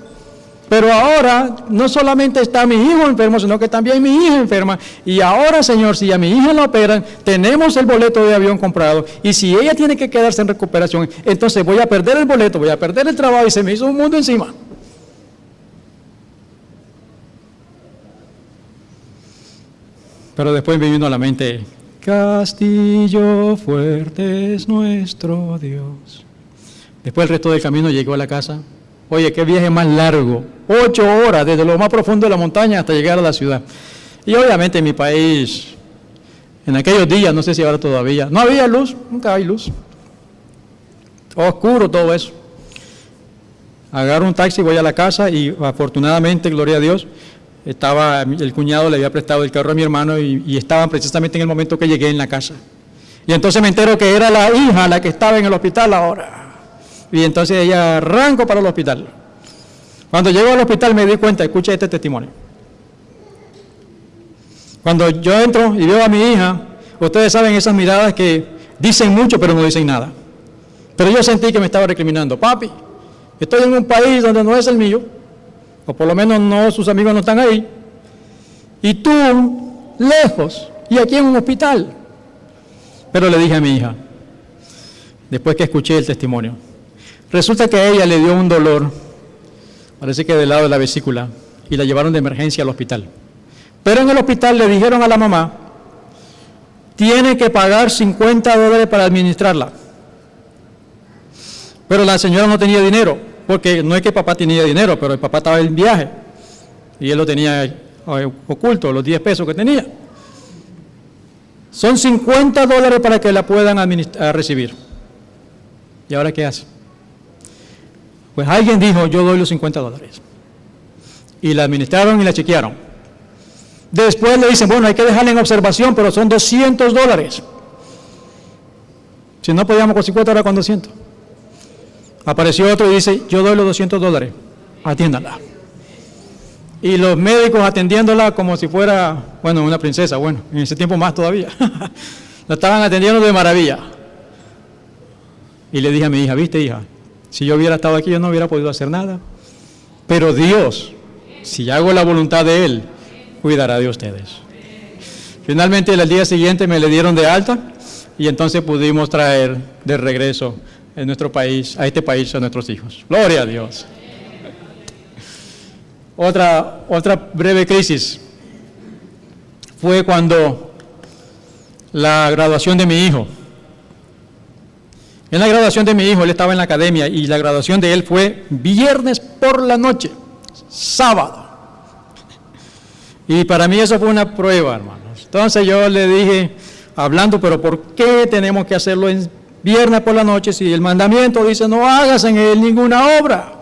Pero ahora no solamente está mi hijo enfermo, sino que también mi hija enferma. Y ahora, Señor, si a mi hija la operan, tenemos el boleto de avión comprado. Y si ella tiene que quedarse en recuperación, entonces voy a perder el boleto, voy a perder el trabajo y se me hizo un mundo encima. Pero después me vino a la mente, castillo fuerte es nuestro Dios. Después el resto del camino llegó a la casa. Oye, qué viaje más largo, 8 horas desde lo más profundo de la montaña hasta llegar a la ciudad. Y obviamente en mi país, en aquellos días, no sé si ahora todavía, no había luz, nunca hay luz. Oscuro todo eso. Agarro un taxi, voy a la casa y afortunadamente, gloria a Dios, estaba, el cuñado le había prestado el carro a mi hermano y estaban precisamente en el momento que llegué en la casa. Y entonces me entero que era la hija la que estaba en el hospital ahora. Y entonces ella arrancó para el hospital. Cuando llego al hospital me di cuenta, escucha este testimonio. Cuando yo entro y veo a mi hija, ustedes saben esas miradas que dicen mucho pero no dicen nada. Pero yo sentí que me estaba recriminando. Papi, estoy en un país donde no es el mío, o por lo menos no, sus amigos no están ahí, y tú, lejos, y aquí en un hospital. Pero le dije a mi hija, después que escuché el testimonio, resulta que a ella le dio un dolor, parece que del lado de la vesícula, y la llevaron de emergencia al hospital. Pero en el hospital le dijeron a la mamá, tiene que pagar $50 para administrarla. Pero la señora no tenía dinero, porque no es que papá tenía dinero, pero el papá estaba en viaje, y él lo tenía oculto, los 10 pesos que tenía. Son $50 para que la puedan recibir. ¿Y ahora qué hace? Pues alguien dijo, yo doy los $50. Y la administraron y la chequearon. Después le dicen, bueno, hay que dejarla en observación, pero son $200. Si no podíamos con 50, ahora con 200. Apareció otro y dice, yo doy los $200, atiéndala. Y los médicos atendiéndola como si fuera, bueno, una princesa, bueno, en ese tiempo más todavía. La estaban atendiendo de maravilla. Y le dije a mi hija, viste hija, si yo hubiera estado aquí yo no hubiera podido hacer nada. Pero Dios, si hago la voluntad de Él, cuidará de ustedes. Finalmente el día siguiente me le dieron de alta y entonces pudimos traer de regreso en nuestro país, a este país, a nuestros hijos. Gloria a Dios. Otra breve crisis fue cuando la graduación de mi hijo. En la graduación de mi hijo, él estaba en la academia y la graduación de él fue viernes por la noche, sábado. Y para mí eso fue una prueba, hermanos. Entonces yo le dije, hablando, pero ¿por qué tenemos que hacerlo en viernes por la noche si el mandamiento dice no hagas en él ninguna obra?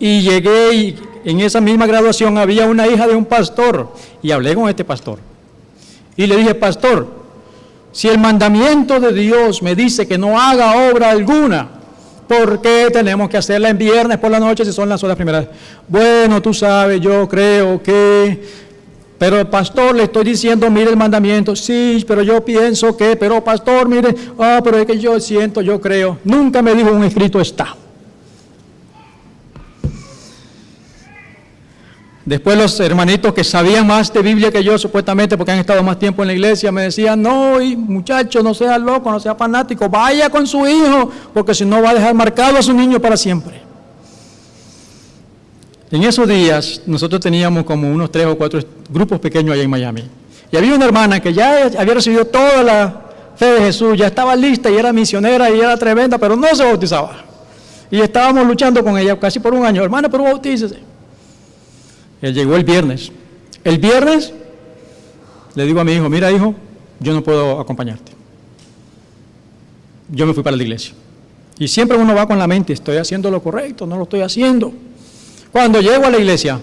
Y llegué y en esa misma graduación había una hija de un pastor y hablé con este pastor. Y le dije, pastor, si el mandamiento de Dios me dice que no haga obra alguna, ¿por qué tenemos que hacerla en viernes por la noche si son las horas primeras? Bueno, tú sabes, yo creo que... Pero pastor, le estoy diciendo, mire el mandamiento. Sí, pero yo pienso que... Pero pastor, mire, pero es que yo siento, yo creo. Nunca me dijo un escrito está. Después los hermanitos que sabían más de Biblia que yo, supuestamente, porque han estado más tiempo en la iglesia, me decían, no, muchacho, no sea loco, no sea fanático, vaya con su hijo, porque si no va a dejar marcado a su niño para siempre. En esos días, nosotros teníamos como unos 3 o 4 grupos pequeños allá en Miami. Y había una hermana que ya había recibido toda la fe de Jesús, ya estaba lista y era misionera y era tremenda, pero no se bautizaba. Y estábamos luchando con ella casi por un año, hermana, pero bautícese. Él llegó el viernes. El viernes le digo a mi hijo, mira hijo, yo no puedo acompañarte. Yo me fui para la iglesia. Y siempre uno va con la mente, estoy haciendo lo correcto, no lo estoy haciendo. Cuando llego a la iglesia,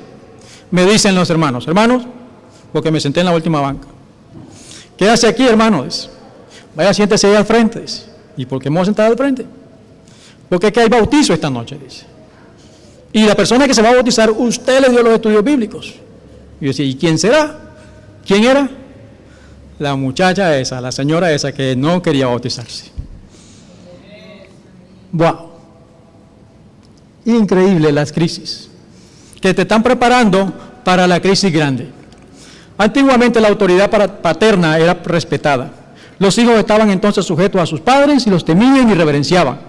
me dicen los hermanos, porque me senté en la última banca. ¿Qué hace aquí, hermano? Dice, vaya, siéntese ahí al frente. Dice, ¿y por qué me voy a sentar al frente? Porque aquí hay bautizo esta noche, dice. Y la persona que se va a bautizar, usted le dio los estudios bíblicos. Y yo decía, ¿y quién será? ¿Quién era? La muchacha esa, la señora esa que no quería bautizarse. ¡Wow! Increíble las crisis que te están preparando para la crisis grande. Antiguamente la autoridad paterna era respetada. Los hijos estaban entonces sujetos a sus padres y los temían y reverenciaban.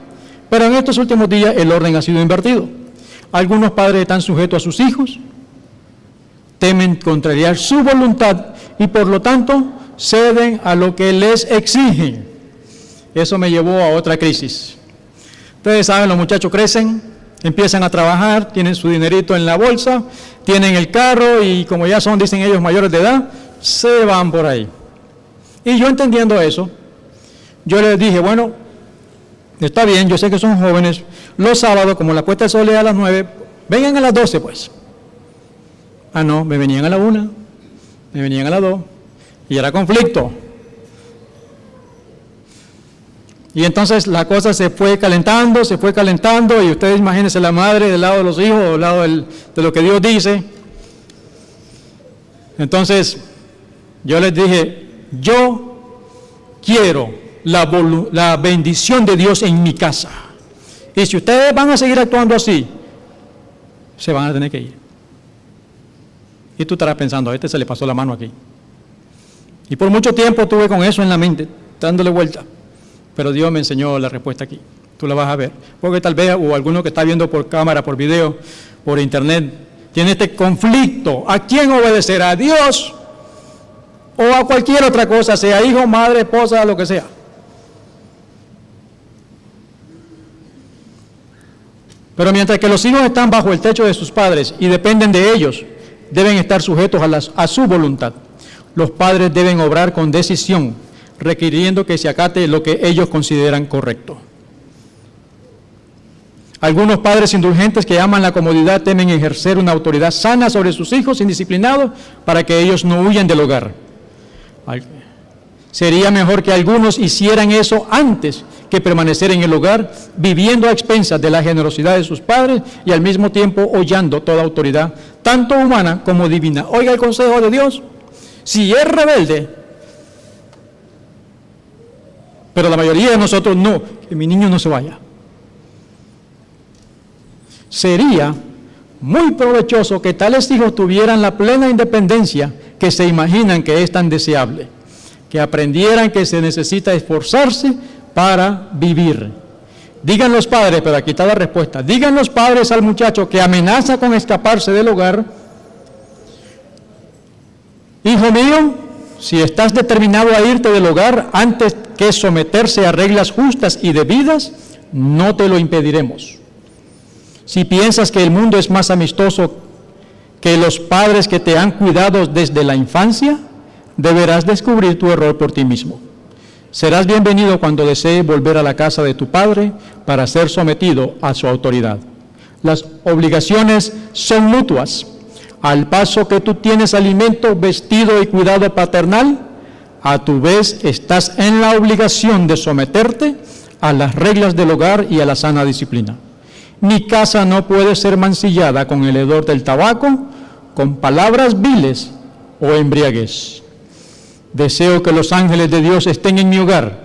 Pero en estos últimos días el orden ha sido invertido. Algunos padres están sujetos a sus hijos, temen contrariar su voluntad y por lo tanto ceden a lo que les exigen. Eso me llevó a otra crisis. Ustedes saben, los muchachos crecen empiezan a trabajar, tienen su dinerito en la bolsa, tienen el carro y como ya son, dicen ellos, mayores de edad, se van por ahí. Y yo entendiendo eso, yo les dije, bueno, está bien, yo sé que son jóvenes, los sábados, como la puesta de sol es a las 9, vengan a las 12 pues. Ah, no, me venían a la 1, me venían a las 2, y era conflicto. Y entonces la cosa se fue calentando, y ustedes imagínense la madre del lado de los hijos, del lado de lo que Dios dice. Entonces, yo les dije, yo quiero la bendición de Dios en mi casa. Y si ustedes van a seguir actuando así, se van a tener que ir. Y tú estarás pensando, a este se le pasó la mano aquí. Y por mucho tiempo estuve con eso en la mente, dándole vuelta. Pero Dios me enseñó la respuesta aquí. Tú la vas a ver. Porque tal vez, o alguno que está viendo por cámara, por video, por internet, tiene este conflicto. ¿A quién obedecer? ¿A Dios? ¿O a cualquier otra cosa? Sea hijo, madre, esposa, lo que sea. Pero mientras que los hijos están bajo el techo de sus padres y dependen de ellos, deben estar sujetos a su voluntad. Los padres deben obrar con decisión, requiriendo que se acate lo que ellos consideran correcto. Algunos padres indulgentes que aman la comodidad temen ejercer una autoridad sana sobre sus hijos indisciplinados para que ellos no huyan del hogar. Sería mejor que algunos hicieran eso antes que permanecer en el hogar, viviendo a expensas de la generosidad de sus padres y al mismo tiempo hollando toda autoridad, tanto humana como divina. Oiga el consejo de Dios, si es rebelde, pero la mayoría de nosotros no, que mi niño no se vaya. Sería muy provechoso que tales hijos tuvieran la plena independencia que se imaginan que es tan deseable, que aprendieran que se necesita esforzarse para vivir. Digan los padres, pero aquí está la respuesta, digan los padres al muchacho que amenaza con escaparse del hogar, hijo mío, si estás determinado a irte del hogar antes que someterse a reglas justas y debidas, no te lo impediremos. Si piensas que el mundo es más amistoso que los padres que te han cuidado desde la infancia, deberás descubrir tu error por ti mismo. Serás bienvenido cuando desees volver a la casa de tu padre para ser sometido a su autoridad. Las obligaciones son mutuas. Al paso que tú tienes alimento, vestido y cuidado paternal, a tu vez estás en la obligación de someterte a las reglas del hogar y a la sana disciplina. Mi casa no puede ser mancillada con el hedor del tabaco, con palabras viles o embriaguez. Deseo que los ángeles de Dios estén en mi hogar.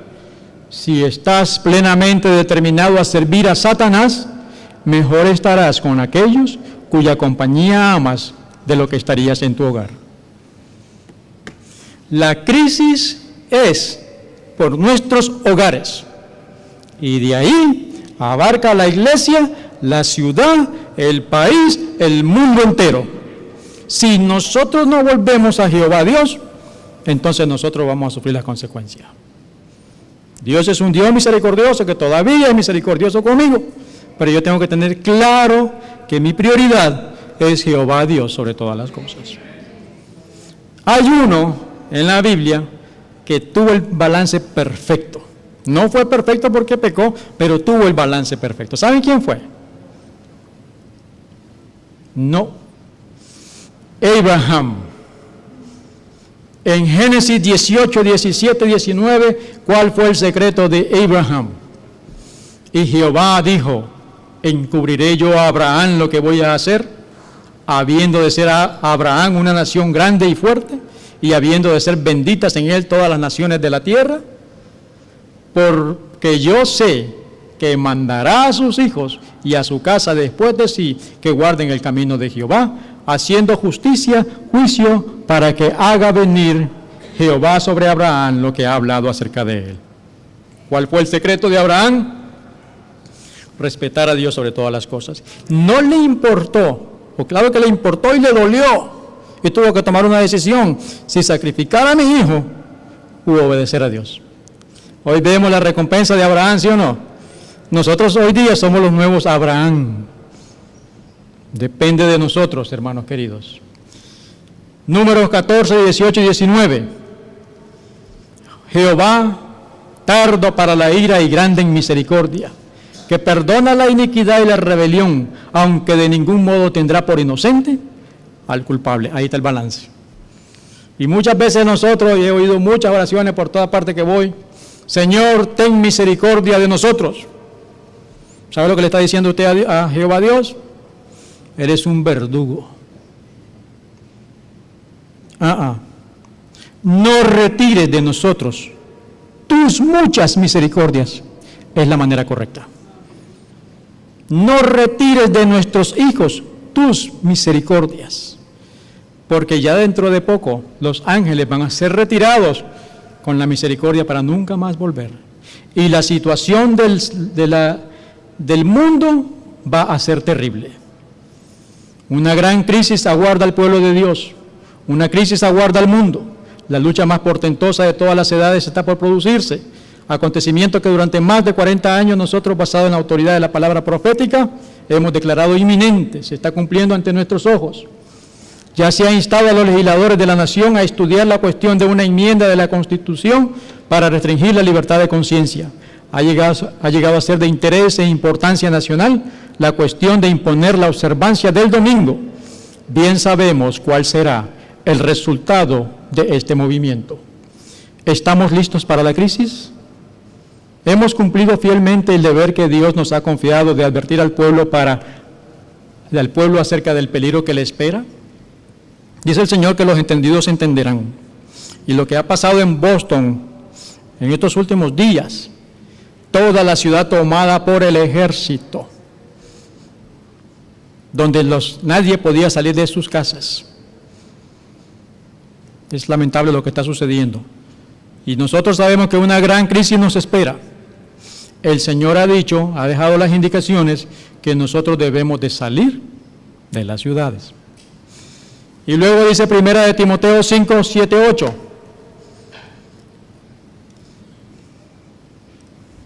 Si estás plenamente determinado a servir a Satanás, mejor estarás con aquellos cuya compañía amas de lo que estarías en tu hogar. La crisis es por nuestros hogares y de ahí abarca la iglesia, la ciudad, el país, el mundo entero. Si nosotros no volvemos a Jehová Dios, entonces nosotros vamos a sufrir las consecuencias. Dios es un Dios misericordioso que todavía es misericordioso conmigo, pero yo tengo que tener claro que mi prioridad es Jehová Dios sobre todas las cosas. Hay uno en la Biblia que tuvo el balance perfecto. No fue perfecto porque pecó, pero tuvo el balance perfecto. ¿Saben quién fue? No. Abraham. En Génesis 18, 17, 19, ¿cuál fue el secreto de Abraham? Y Jehová dijo, ¿encubriré yo a Abraham lo que voy a hacer? Habiendo de ser a Abraham una nación grande y fuerte, y habiendo de ser benditas en él todas las naciones de la tierra, porque yo sé que mandará a sus hijos y a su casa después de sí que guarden el camino de Jehová, haciendo justicia, juicio, para que haga venir Jehová sobre Abraham lo que ha hablado acerca de él. ¿Cuál fue el secreto de Abraham? Respetar a Dios sobre todas las cosas. No le importó, o claro que le importó y le dolió, y tuvo que tomar una decisión, si sacrificar a mi hijo u obedecer a Dios. Hoy vemos la recompensa de Abraham, ¿sí o no? Nosotros hoy día somos los nuevos Abraham. Depende de nosotros, hermanos queridos. Números 14, 18 y 19. Jehová, tardo para la ira y grande en misericordia, que perdona la iniquidad y la rebelión, aunque de ningún modo tendrá por inocente al culpable. Ahí está el balance. Y muchas veces nosotros, y he oído muchas oraciones por toda parte que voy, Señor, ten misericordia de nosotros. ¿Sabe lo que le está diciendo usted a Jehová Dios? Eres un verdugo. No retires de nosotros tus muchas misericordias. Es la manera correcta. No retires de nuestros hijos tus misericordias, porque ya dentro de poco los ángeles van a ser retirados con la misericordia para nunca más volver. Y la situación del mundo va a ser terrible. Una gran crisis aguarda al pueblo de Dios, una crisis aguarda al mundo. La lucha más portentosa de todas las edades está por producirse. Acontecimiento que durante más de 40 años nosotros, basados en la autoridad de la palabra profética, hemos declarado inminente, se está cumpliendo ante nuestros ojos. Ya se ha instado a los legisladores de la nación a estudiar la cuestión de una enmienda de la Constitución para restringir la libertad de conciencia. Ha llegado a ser de interés e importancia nacional la cuestión de imponer la observancia del domingo. Bien sabemos cuál será el resultado de este movimiento. ¿Estamos listos para la crisis? ¿Hemos cumplido fielmente el deber que Dios nos ha confiado de advertir al pueblo acerca del peligro que le espera? Dice el Señor que los entendidos entenderán. Y lo que ha pasado en Boston en estos últimos días, toda la ciudad tomada por el ejército, donde nadie podía salir de sus casas. Es lamentable lo que está sucediendo. Y nosotros sabemos que una gran crisis nos espera. El Señor ha dejado las indicaciones que nosotros debemos de salir de las ciudades. Y luego dice 1 de Timoteo 5, 7, 8.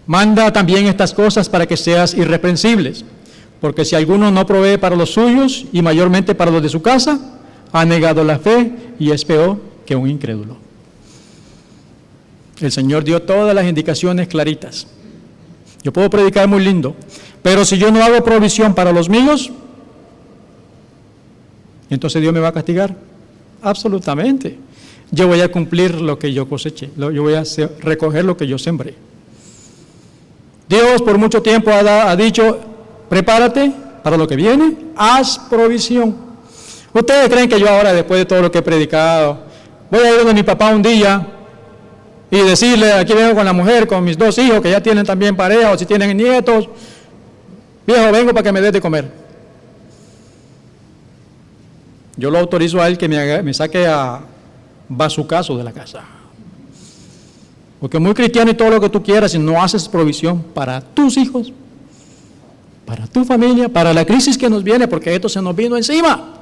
Manda también estas cosas para que seas irreprensibles, porque si alguno no provee para los suyos y mayormente para los de su casa, ha negado la fe y es peor que un incrédulo. El Señor dio todas las indicaciones claritas. Yo puedo predicar muy lindo, pero si yo no hago provisión para los míos, entonces Dios me va a castigar. Absolutamente. Yo voy a cumplir lo que yo coseché, yo voy a recoger lo que yo sembré. Dios por mucho tiempo ha dicho, prepárate para lo que viene, haz provisión. ¿Ustedes creen que yo ahora, después de todo lo que he predicado, voy a ir donde mi papá un día y decirle, aquí vengo con la mujer, con mis 2 hijos que ya tienen también pareja o si tienen nietos, viejo, vengo para que me des de comer? Yo lo autorizo a él que me saque a bazucazo de la casa. Porque muy cristiano y todo lo que tú quieras, si no haces provisión para tus hijos, para tu familia, para la crisis que nos viene, porque esto se nos vino encima.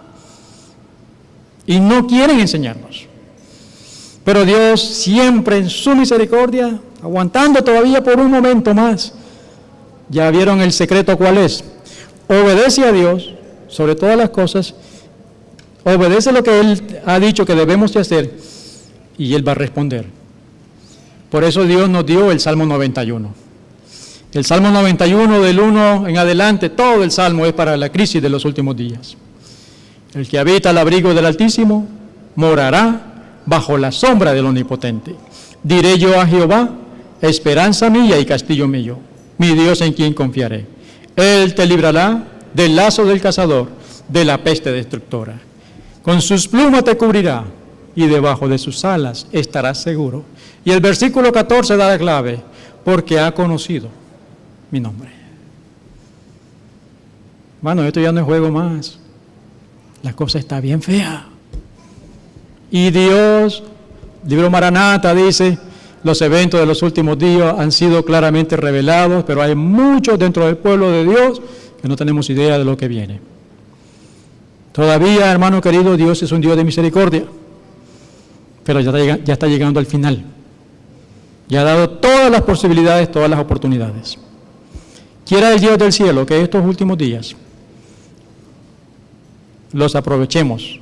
Y no quieren enseñarnos. Pero Dios siempre en su misericordia, aguantando todavía por un momento más. Ya vieron el secreto cuál es. Obedece a Dios sobre todas las cosas. Obedece lo que Él ha dicho que debemos de hacer y Él va a responder. Por eso Dios nos dio el Salmo 91. El Salmo 91 del 1 en adelante, todo el Salmo es para la crisis de los últimos días. El que habita al abrigo del Altísimo morará bajo la sombra del Omnipotente. Diré yo a Jehová, esperanza mía y castillo mío, mi Dios en quien confiaré. Él te librará del lazo del cazador, de la peste destructora. Con sus plumas te cubrirá y debajo de sus alas estarás seguro. Y el versículo 14 da la clave, porque ha conocido mi nombre. Bueno, esto ya no es juego más. La cosa está bien fea. Y Dios, libro Maranata dice, los eventos de los últimos días han sido claramente revelados, pero hay muchos dentro del pueblo de Dios que no tenemos idea de lo que viene. Todavía, hermano querido, Dios es un Dios de misericordia, pero ya está llegando al final. Ya ha dado todas las posibilidades, todas las oportunidades. Quiera el Dios del cielo que estos últimos días los aprovechemos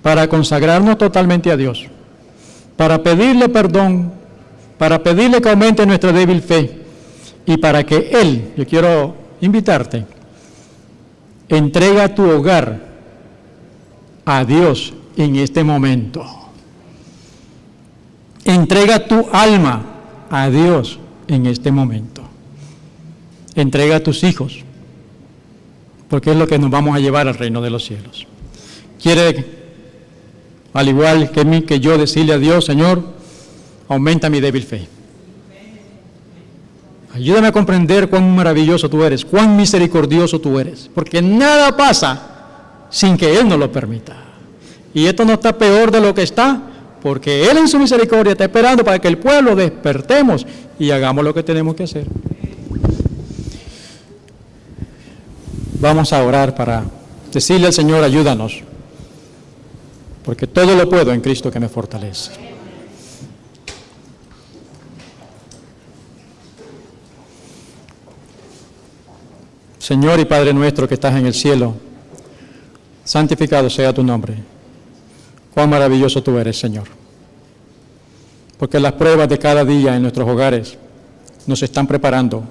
para consagrarnos totalmente a Dios, para pedirle perdón, para pedirle que aumente nuestra débil fe y para que Él, yo quiero invitarte, entrega tu hogar a Dios en este momento. Entrega tu alma a Dios en este momento. Entrega a tus hijos, porque es lo que nos vamos a llevar al reino de los cielos. Quiere, al igual que yo, decirle a Dios: Señor, aumenta mi débil fe. Ayúdame a comprender cuán maravilloso tú eres, cuán misericordioso tú eres, porque nada pasa sin que Él nos lo permita. Y esto no está peor de lo que está, porque Él en su misericordia está esperando para que el pueblo despertemos y hagamos lo que tenemos que hacer. Vamos a orar para decirle al Señor: ayúdanos, porque todo lo puedo en Cristo que me fortalece. Señor y Padre nuestro que estás en el cielo, santificado sea tu nombre. Cuán maravilloso tú eres, Señor, porque las pruebas de cada día en nuestros hogares nos están preparando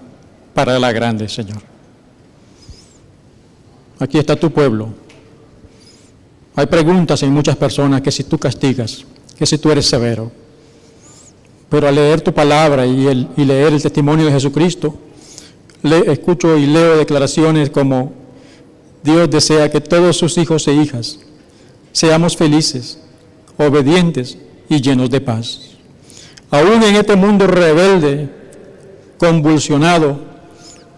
para la grande, Señor. Aquí está tu pueblo. Hay preguntas en muchas personas que si tú castigas, que si tú eres severo. Pero al leer tu palabra y leer el testimonio de Jesucristo, escucho y leo declaraciones como: Dios desea que todos sus hijos e hijas seamos felices, obedientes y llenos de paz. Aún en este mundo rebelde, convulsionado,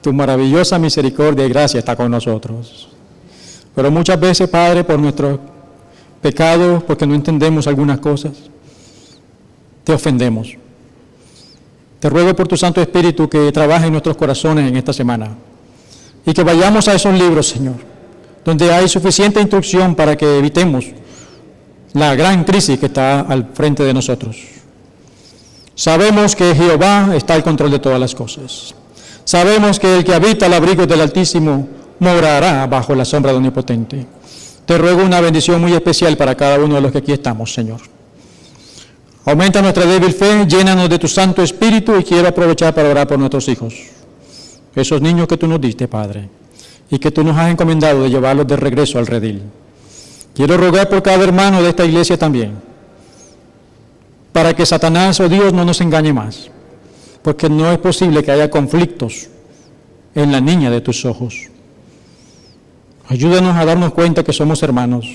tu maravillosa misericordia y gracia está con nosotros. Pero muchas veces, Padre, por nuestros pecados, porque no entendemos algunas cosas, te ofendemos. Te ruego por tu Santo Espíritu que trabaje en nuestros corazones en esta semana y que vayamos a esos libros, Señor, donde hay suficiente instrucción para que evitemos la gran crisis que está al frente de nosotros. Sabemos que Jehová está al control de todas las cosas. Sabemos que el que habita al abrigo del Altísimo morará bajo la sombra del Omnipotente. Te ruego una bendición muy especial para cada uno de los que aquí estamos, Señor. Aumenta nuestra débil fe, llénanos de tu Santo Espíritu, y quiero aprovechar para orar por nuestros hijos, esos niños que tú nos diste, Padre, y que tú nos has encomendado de llevarlos de regreso al redil. Quiero rogar por cada hermano de esta iglesia también, para que Satanás o Dios no nos engañe más, porque no es posible que haya conflictos en la niña de tus ojos. Ayúdanos a darnos cuenta que somos hermanos.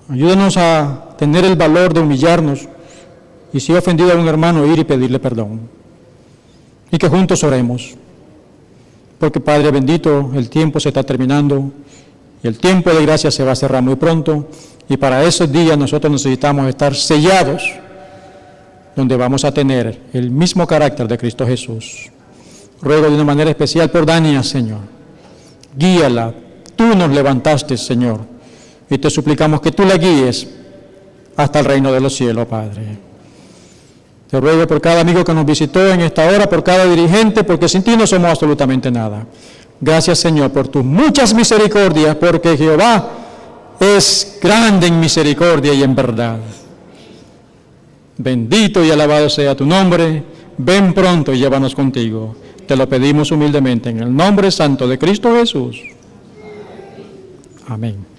Ayúdanos a tener el valor de humillarnos y si he ofendido a un hermano, ir y pedirle perdón. Y que juntos oremos. Porque Padre bendito, el tiempo se está terminando y el tiempo de gracia se va a cerrar muy pronto. Y para esos días nosotros necesitamos estar sellados, donde vamos a tener el mismo carácter de Cristo Jesús. Ruego de una manera especial por Dania, Señor. Guíala. Tú nos levantaste, Señor. Y te suplicamos que tú la guíes hasta el reino de los cielos, Padre. Te ruego por cada amigo que nos visitó en esta hora, por cada dirigente, porque sin ti no somos absolutamente nada. Gracias, Señor, por tus muchas misericordias, porque Jehová es grande en misericordia y en verdad. Bendito y alabado sea tu nombre. Ven pronto y llévanos contigo. Te lo pedimos humildemente en el nombre santo de Cristo Jesús. Amén.